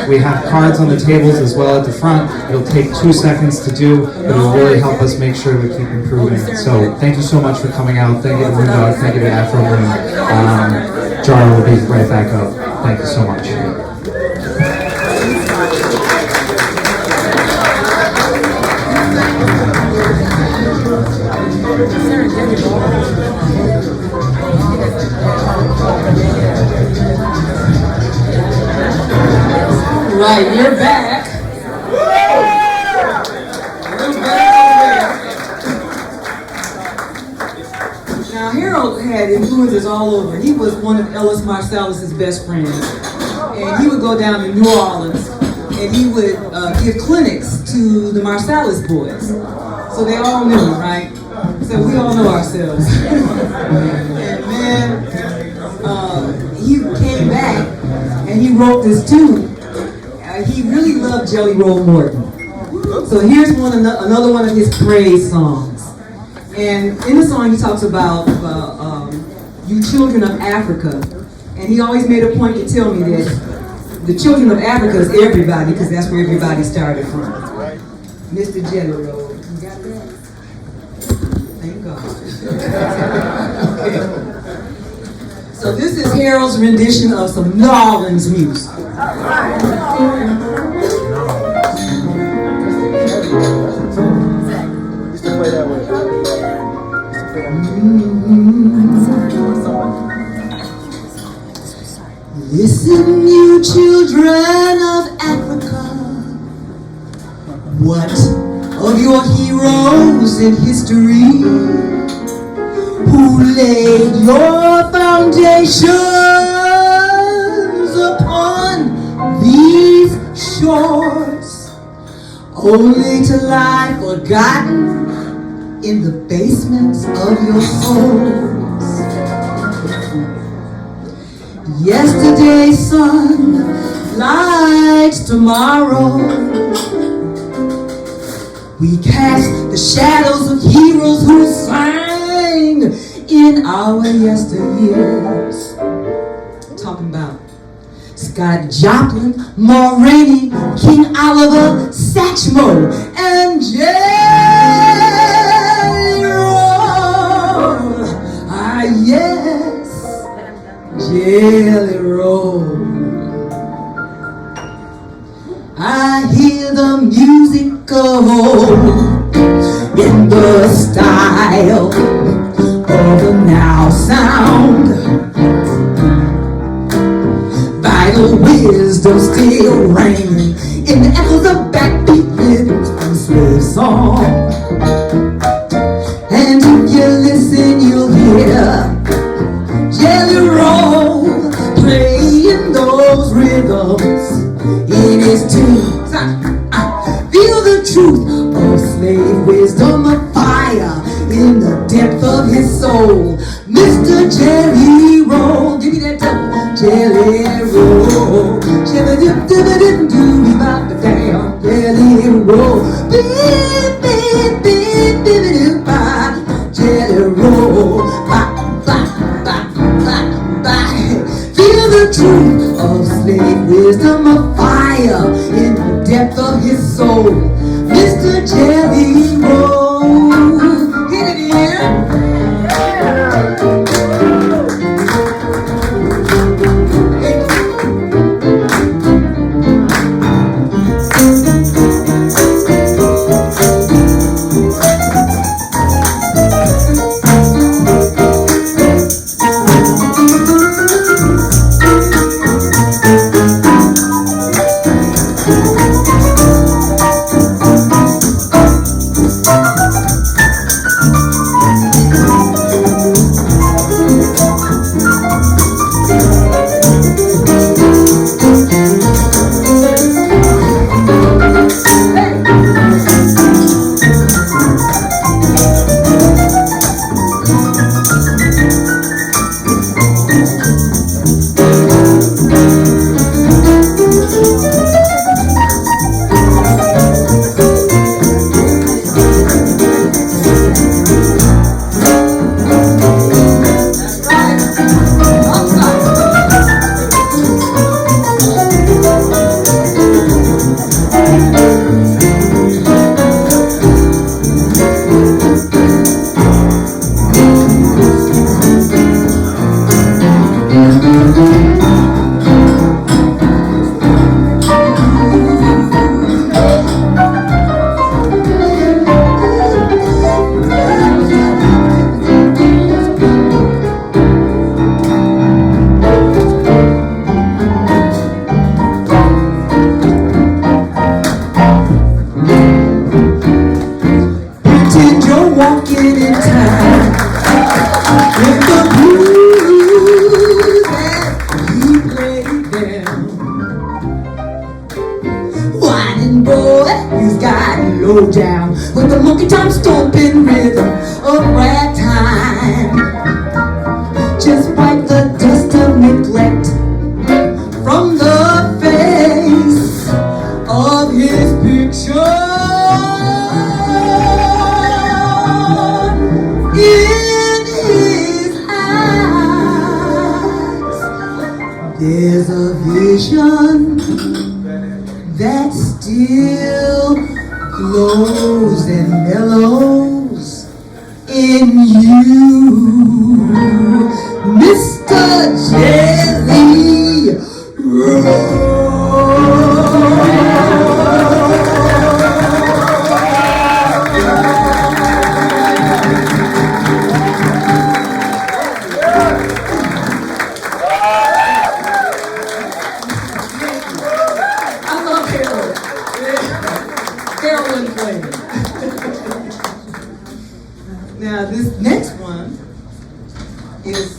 we have cards on the tables as well at the front. It'll take 2 seconds to do, but it'll really help us make sure we keep improving. So thank you so much for coming out. Thank you to MoonDog, thank you to Afro Moon. Jahra will be right back up. Thank you so much. Right, you're back. You're back. Now, Harold had influences all over. He was one of Ellis Marsalis' best friends. And he would go down to New Orleans and he would give clinics to the Marsalis boys. So they all knew him, right? So we all know ourselves. And man, he came back and he wrote this tune. He really loved Jelly Roll Morton. So here's another one of his praise songs. And in the song he talks about you children of Africa. And he always made a point to tell me that the children of Africa is everybody, because that's where everybody started from. Mr. Jelly Roll, you got that? Thank God. Okay. So this is Harold's rendition of some New Orleans music. Listen, you children of Africa, what of your heroes in history who laid your foundations upon these shores, only to lie forgotten in the basements of your souls? Yesterday's sun lights tomorrow. We cast the shadows of heroes who sang in our yesteryears. Talking about Scott Joplin, Ma Rainey, King Oliver, Satchmo, and Jelly Roll. Ah, yes, Jelly Roll. I hear the music go in the style of the now sound. Vital wisdom still reigning in the echoes of backbeat rhythms from slave song. And if you listen, you'll hear Jelly Roll playing those rhythms in his tunes. Feel the truth of slave wisdom, a fire in the depth of his soul. Mr. Jelly Roll, give me that tone. Jelly Roll, Jelly Roll, Jelly Roll, feel the truth of slave wisdom, a fire in the depth of his soul. Mr. Jelly Roll, hit it here. boy, he's got low down with the monkey time stomping rhythm of ragtime. Just wipe the dust of neglect from the face of his picture. In his eyes, there's a vision that still glows and mellows in you, Mr. Jelly Roll. Now this next one is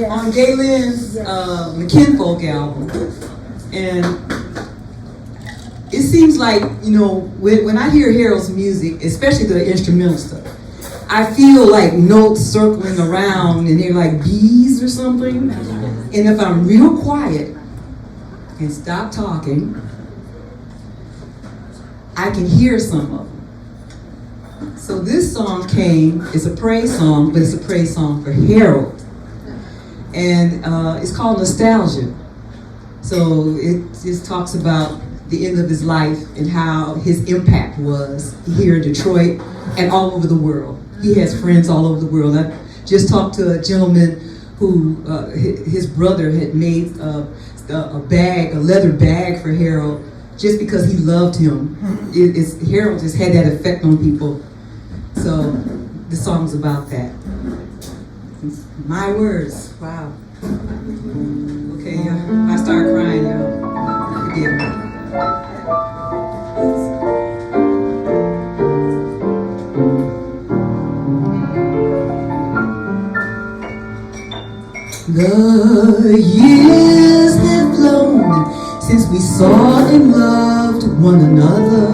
on Galen's McKinney album, and it seems like, you know, when I hear Harold's music, especially the instrumental stuff, I feel like notes circling around and they're like bees or something. And if I'm real quiet and stop talking, I can hear some of them. So this song it's a praise song, but it's a praise song for Harold. And it's called Nostalgia. So it just talks about the end of his life and how his impact was here in Detroit and all over the world. He has friends all over the world. I just talked to a gentleman who, his brother had made a leather bag for Harold just because he loved him. Harold just had that effect on people. So the song's about that. My words. Wow. Okay, if I start crying, y'all, forgive me. The years have flown since we saw and loved one another.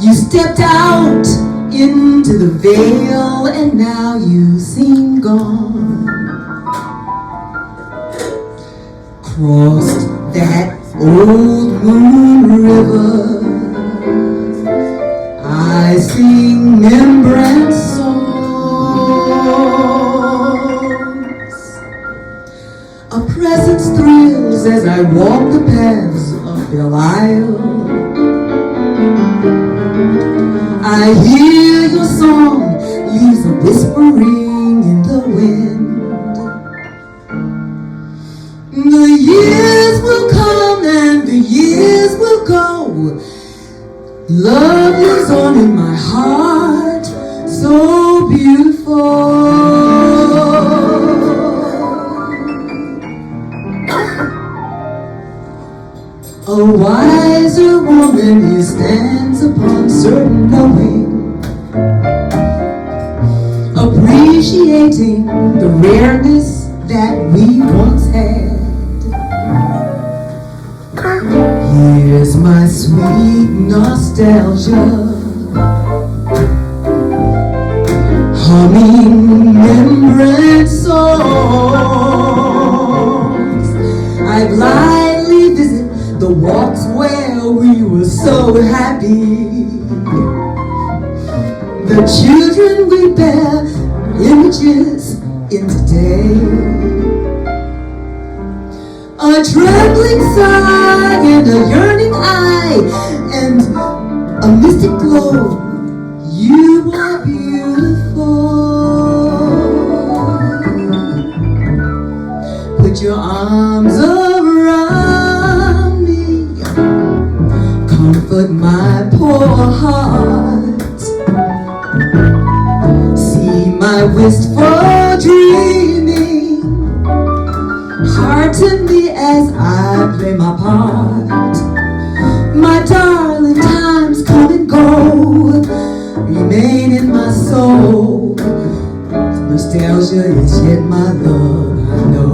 You stepped out into the veil and now you seem gone. Crossed that old moon river, I sing remembrance songs. A presence thrills as I walk the paths of Belle Isle. I hear your song, leaves a whispering in the wind. The years will come and the years will go. Love lives on in my heart, so beautiful. A wiser woman who stands upon certain knowing, appreciating the rareness that we once had. Here's my sweet nostalgia, humming remembrance songs. I blindly visit the walks where we were so happy. The children we bear, images in today. A trembling sigh and a yearning eye and a mystic glow. You are beautiful. Put your arms around me, comfort my poor heart. See my wistful dreaming, hearten me as I play my part. My darling, times come and go, remain in my soul. Nostalgia is yet my love, I know.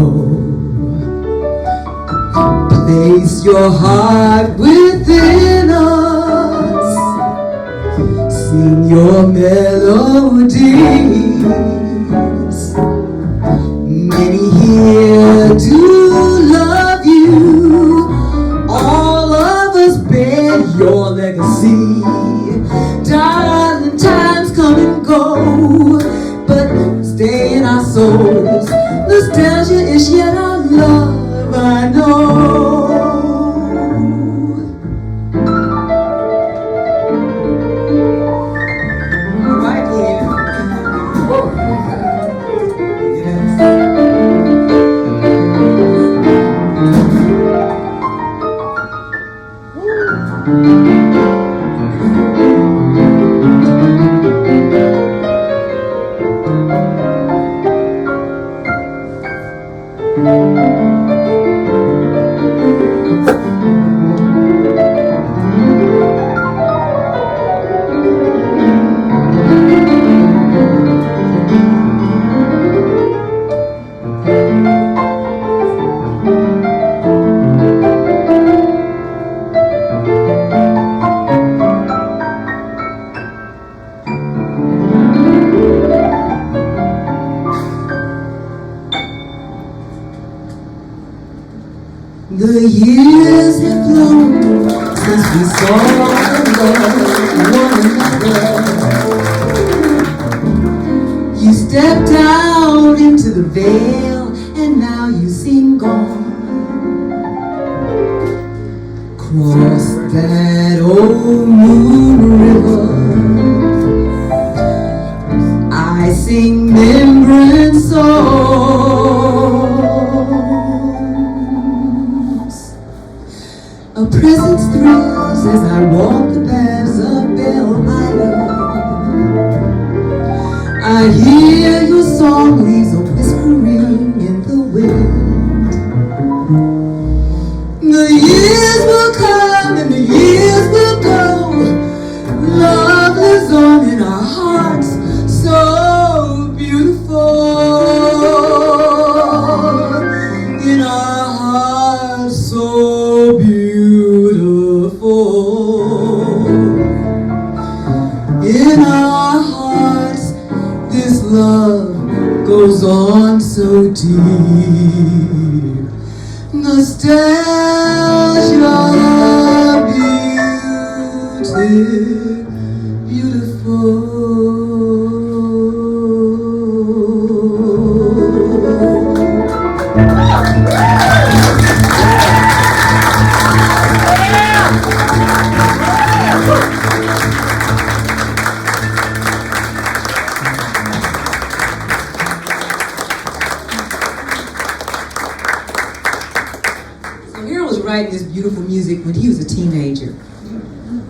Play place your heart within us. Sing your melodies. Many here do love you. All of us bear your legacy. Darling, times come and go, but stay in our souls. Nostalgia is yet our love, I know. Right here. Yes. The years have flown since we saw one another. You stepped out into the veil and now you seem gone. Cross that old moon river, I sing remembrance songs. A presence thrills as I walk the paths of Bel Isle. I hear your song leaves a whispering in the wind. The years will come and the years will go. Love lives on in our hearts, so beautiful. In our hearts, so beautiful. In our hearts, this love goes on so deep. Nostalgia, beautiful. Writing this beautiful music when he was a teenager.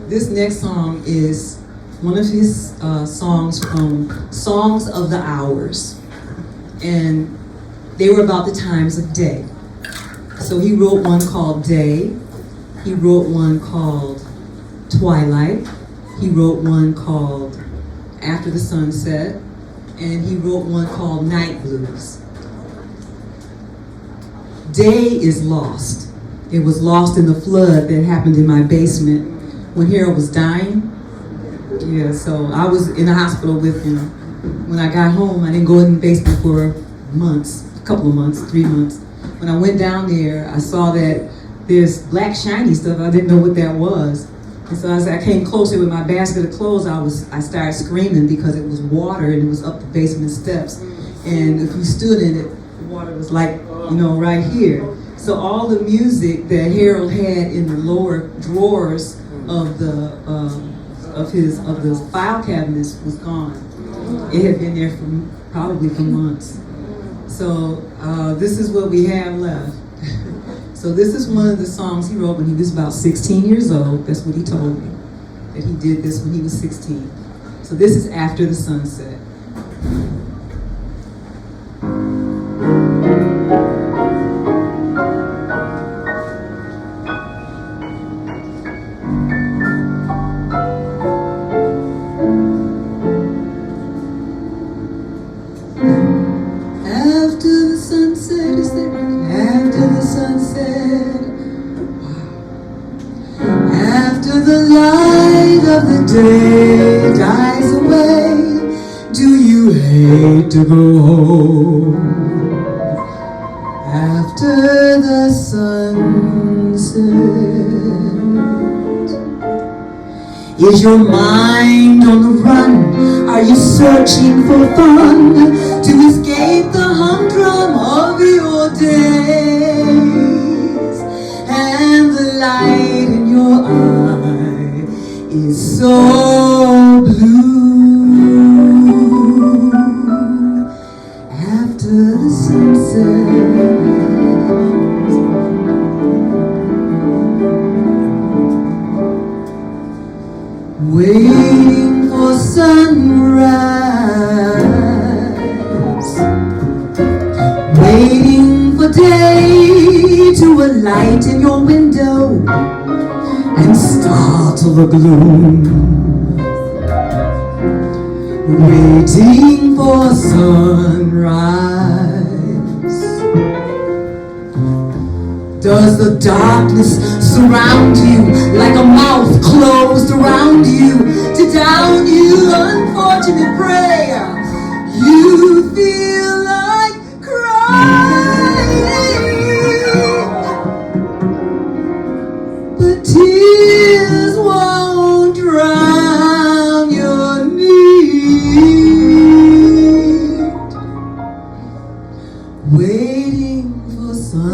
This next song is one of his songs from Songs of the Hours, and they were about the times of day. So he wrote one called Day, he wrote one called Twilight, he wrote one called After the Sunset, and he wrote one called Night Blues. Day is lost. It was lost in the flood that happened in my basement when Harold was dying. Yeah, so I was in the hospital with him. When I got home, I didn't go in the basement for months, a couple of months, 3 months. When I went down there, I saw that there's black shiny stuff. I didn't know what that was. And so as I came closer with my basket of clothes, I started screaming because it was water and it was up the basement steps. And if you stood in it, the water was like, right here. So all the music that Harold had in the lower drawers of the file cabinets was gone. It had been there probably for months. So this is what we have left. So this is one of the songs he wrote when he was about 16 years old. That's what he told me, that he did this when he was 16. So this is After the Sunset. of the day dies away, do you hate to go home after the sunset? Is your mind on the run? Are you searching for fun to escape the humdrum of your days? And the light in your eye is so blue after the sunset. Waiting for sunrise, waiting for day to alight in your window and startle the gloom, waiting for sunrise. Does the darkness surround you like a mouth closed around you to down you, unfortunate prey? You feel like crying, but tears won't drown your need. Waiting for sunrise.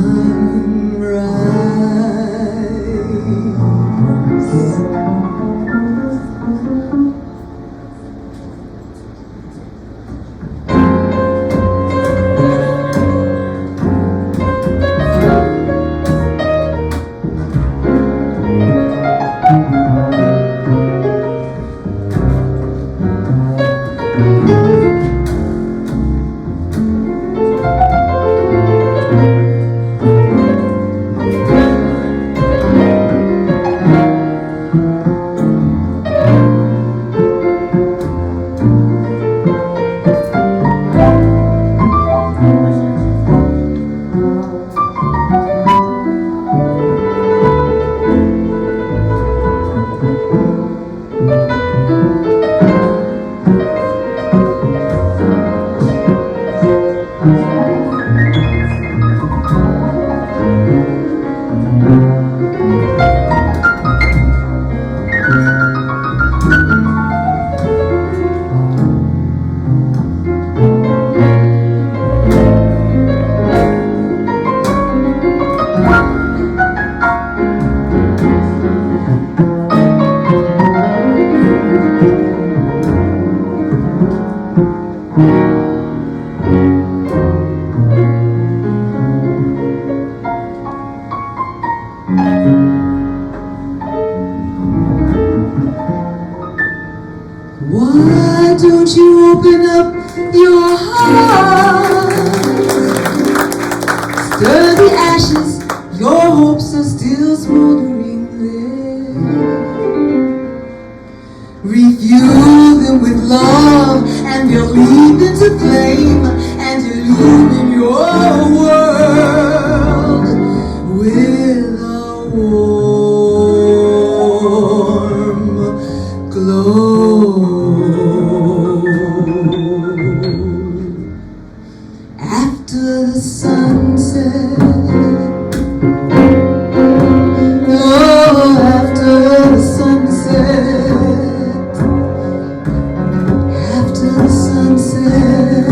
Why don't you open up your heart? Stir the ashes, your hopes are still smoldering there. Refuel them with love and they'll leap into flame and illumine your world with a warm glow. After the sunset, oh, after the sunset, after the sunset,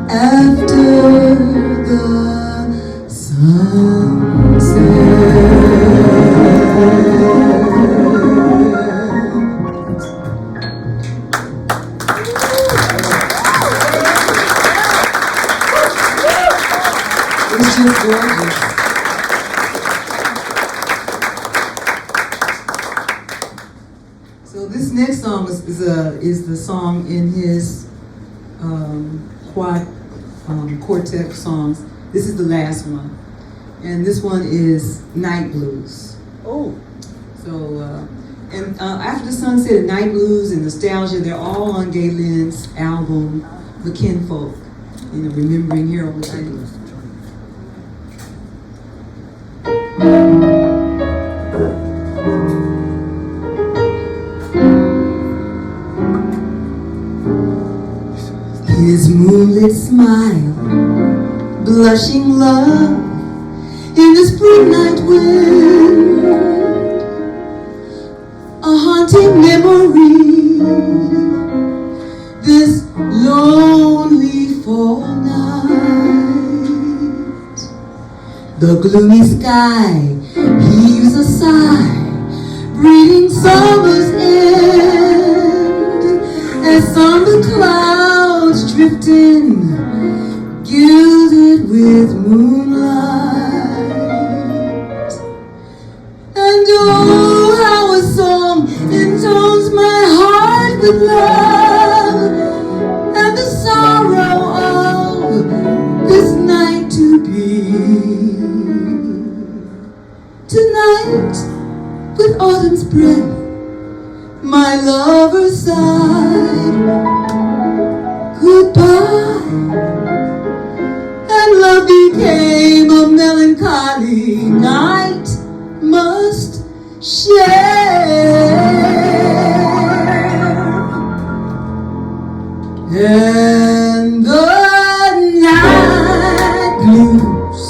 after the It's just gorgeous. So this next song is the song in his quartet songs. This is the last one, and this one is Night Blues. Oh. So After the Sunset and Night Blues and Nostalgia, they're all on Gay Lynn's album, The Kinfolk. You know, remembering Harold McKinney. smile, blushing love in the spring night wind, a haunting memory, this lonely fall night. The gloomy sky heaves a sigh, breathing summer's end, as on the clouds drifting, gilded with moonlight. And oh, how a song intones my heart with love, and the sorrow of this night to be. Tonight, with autumn's breath, my lover sighed goodbye, and love became a melancholy night must share. And the night blues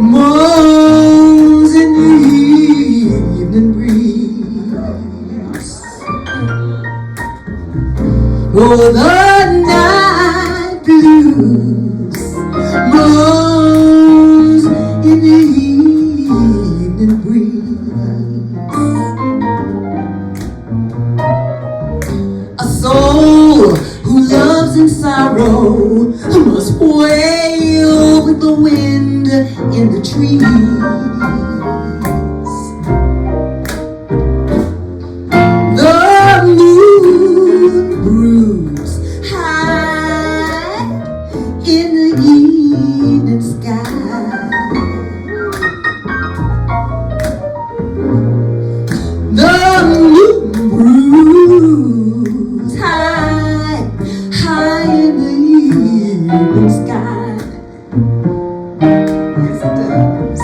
moans in the evening breeze. Oh, the night blues moans in the evening breeze. A soul who loves in sorrow must wail with the wind in the trees. The moon broods high in the evening sky. The moon broods high in the evening sky. Yes, it does.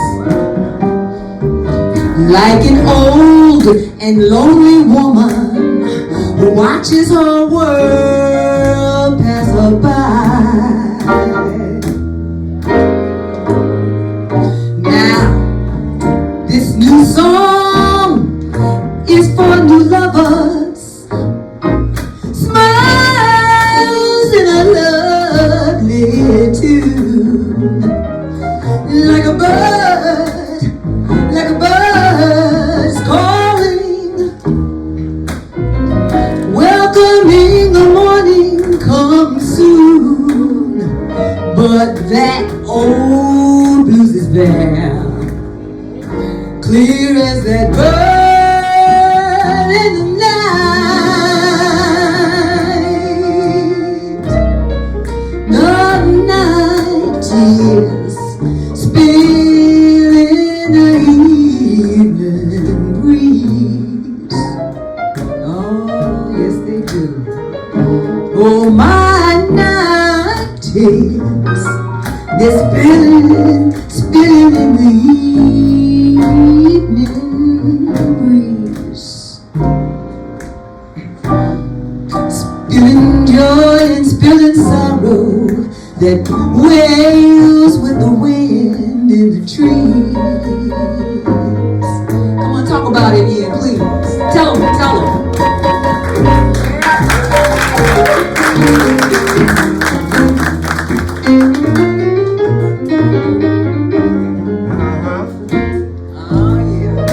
Like an old and lonely woman who watches her world pass her by. Now, this new song is for new lovers, smiles in a lovely tune, like a bird's calling, welcoming the morning comes soon. But that old blues is there, clear as that bird in the night. The night tears spill in the evening breeze. Oh, yes they do. Oh, my night tears, they're spilling in the evening breeze. Spilling joy and spilling sorrow that wails with the wind in the trees. Come on, talk about it, Ian, please. Tell them. Oh, yeah.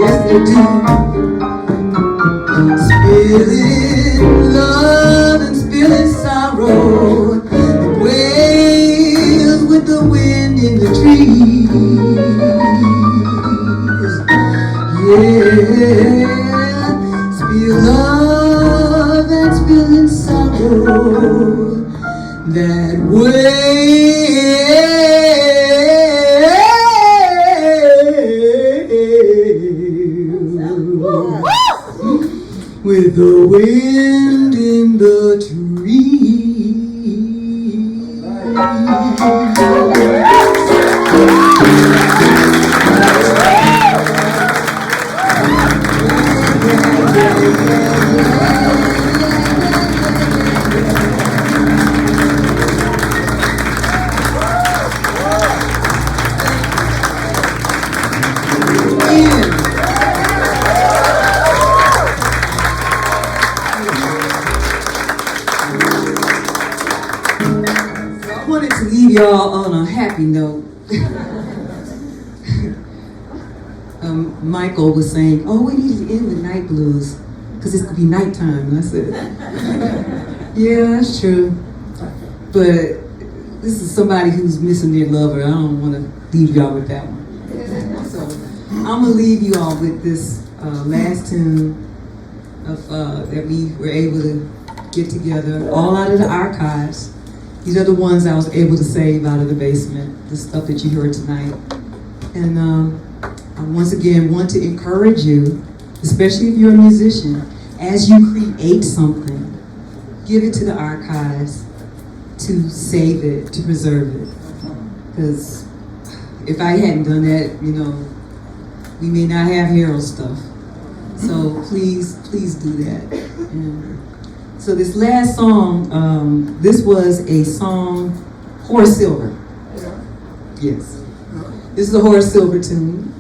yes they do. Spilling love and spilling sorrow, waves with the wind in the trees. Yeah, spill love and spilling sorrow that way. With the wind in the trees. Y'all on a happy note. Michael was saying, oh, we need to end with night blues because it's gonna be nighttime. And I said, yeah, that's true. But this is somebody who's missing their lover. I don't want to leave y'all with that one. So I'm gonna leave you all with this last tune of that we were able to get together, all out of the archives. These are the ones I was able to save out of the basement, the stuff that you heard tonight. And I once again want to encourage you, especially if you're a musician, as you create something, give it to the archives to save it, to preserve it. Because if I hadn't done that, you know, we may not have Harold stuff. So please do that. And so this last song, this was a song, Horace Silver. Yes. This is a Horace Silver tune.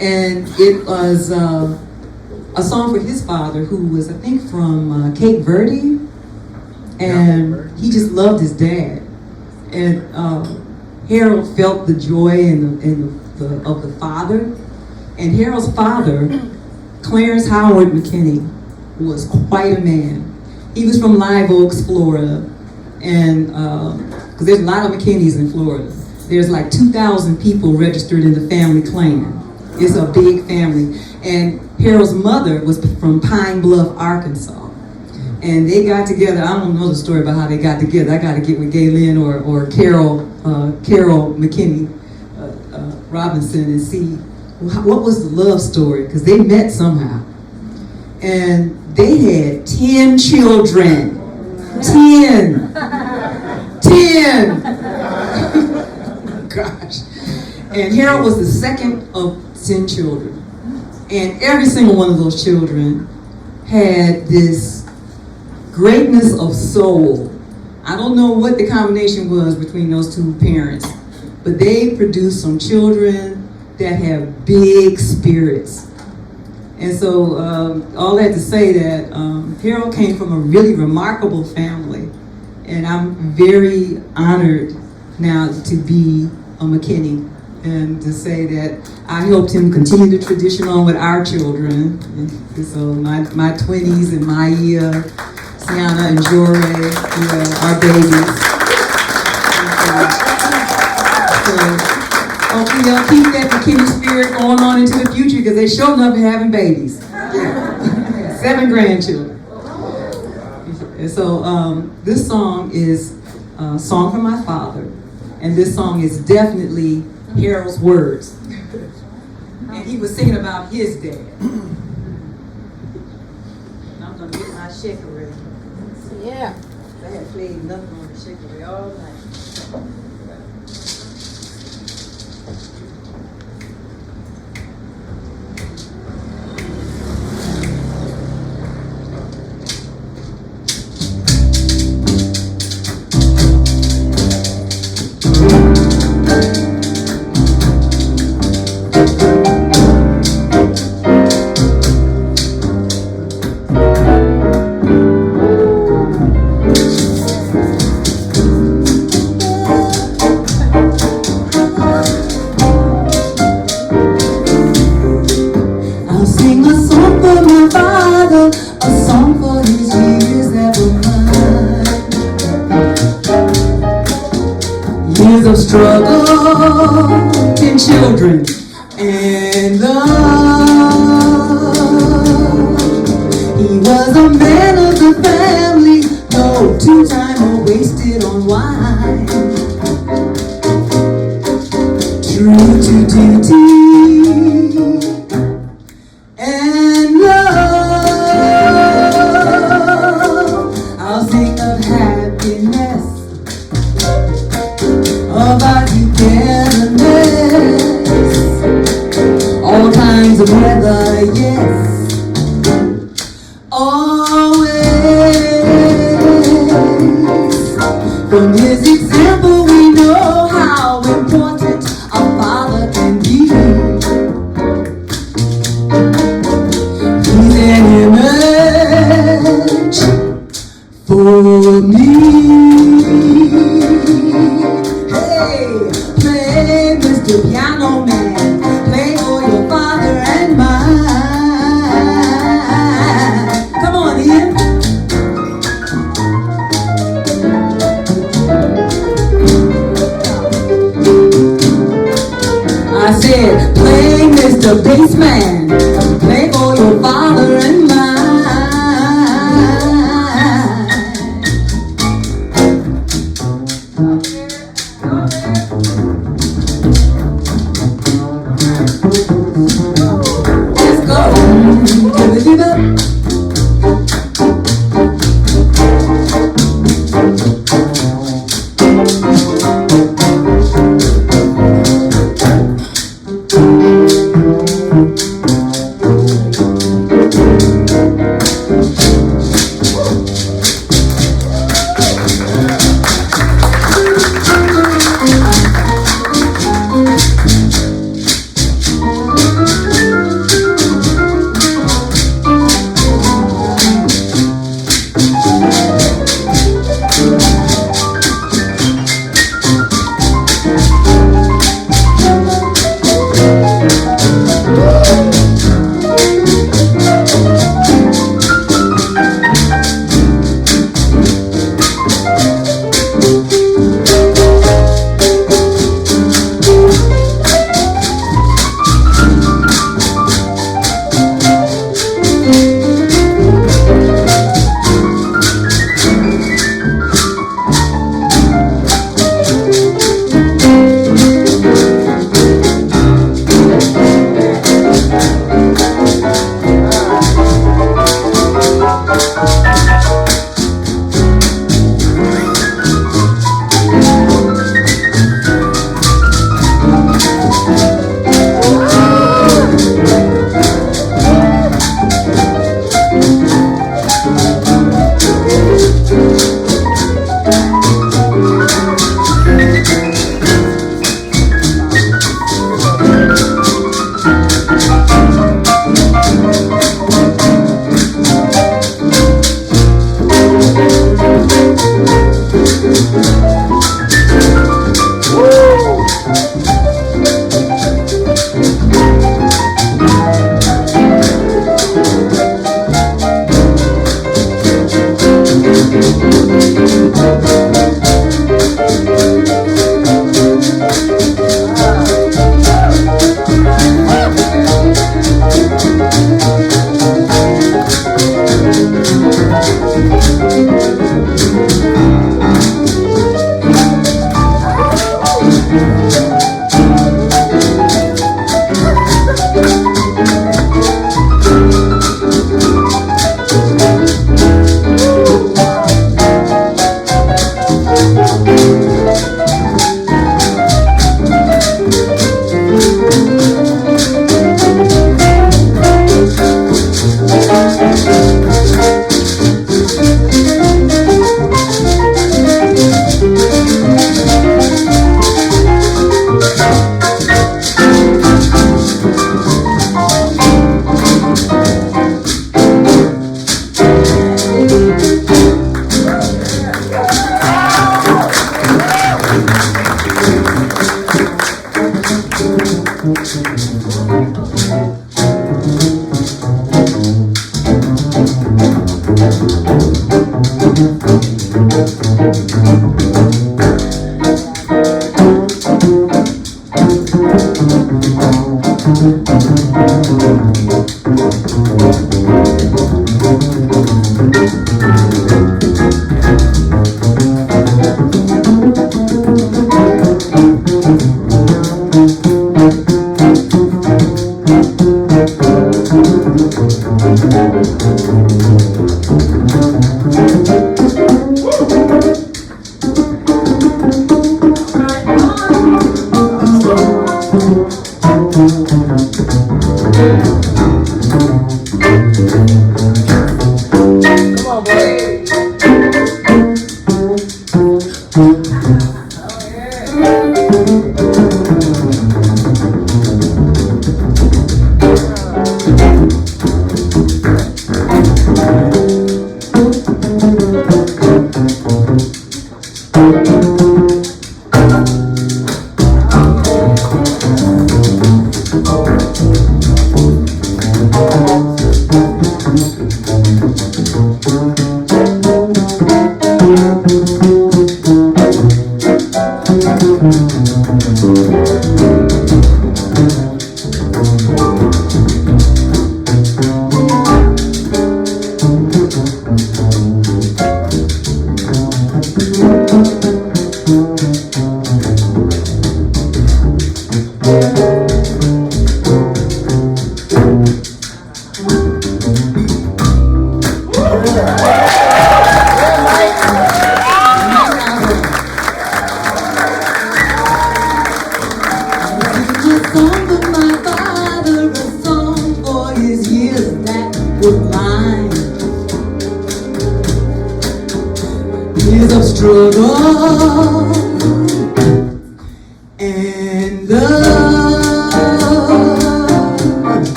And it was a song for his father, who was, I think, from Cape Verde. And he just loved his dad. And Harold felt the joy of the father. And Harold's father, Clarence Howard McKinney, was quite a man. He was from Live Oaks, Florida, and because there's a lot of McKinneys in Florida. There's like 2,000 people registered in the family clan. It's a big family. And Harold's mother was from Pine Bluff, Arkansas. And they got together. I don't know the story about how they got together. I got to get with Gaylyn or Carol McKinney Robinson and see what was the love story, because they met somehow. And they had 10 children. 10. Gosh. And Harold was the second of 10 children. And every single one of those children had this greatness of soul. I don't know what the combination was between those two parents, but they produced some children that have big spirits. And so all that to say that Harold came from a really remarkable family, and I'm very honored now to be a McKinney and to say that I helped him continue the tradition on with our children. And so my 20s and Maya, Sienna and Jore, our babies. So hopefully they'll keep that McKinney spirit going on into the future, because they sure enough having babies. 7 grandchildren. And so this song is a song from my father, and this song is definitely Harold's words. And he was singing about his dad. I'm gonna get my shaker ready. Yeah. I had played nothing on the shaker all night. sing a song for my father, a song for his years that were mine. Years of struggle and children and love. He was a man of the family, no two time or wasted on wine. True to duty and love. I'll sing of happiness, of our togetherness, all kinds of weather, yes, always. From his example we know how important a father can be. He's an image for me. Hey, play Mr. Piano Man, play for your father and mine. Come on, Ian. I said, play Mr. Bassman, play for your father and mine. Let's go.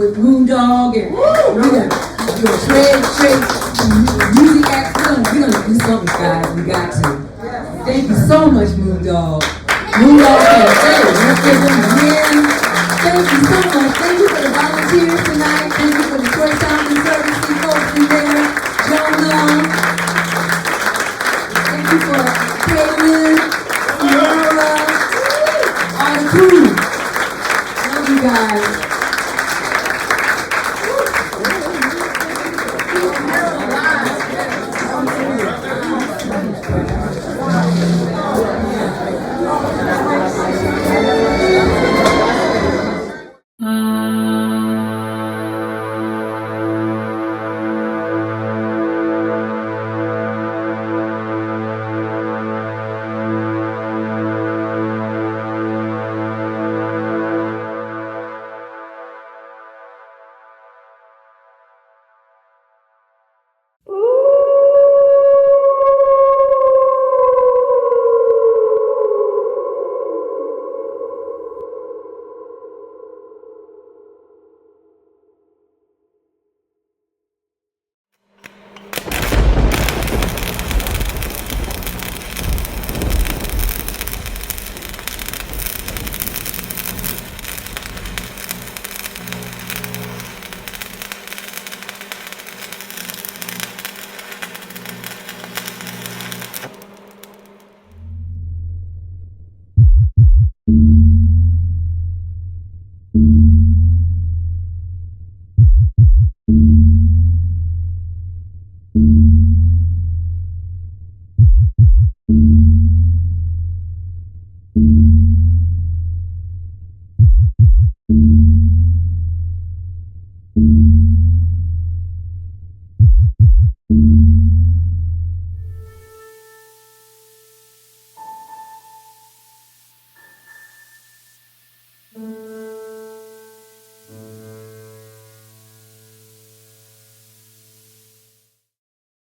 With MoonDog, and we're gonna do a trade music act. We're gonna do something, guys. We got to. Thank you so much, MoonDog. MoonDog, let's give them a hand. Thank you so much. Thank you for the volunteers tonight. Thank you for the Detroit Sound Conservancy folks in there. Jonah. Thank you for Caitlin, Laura, all the crew. Love you guys.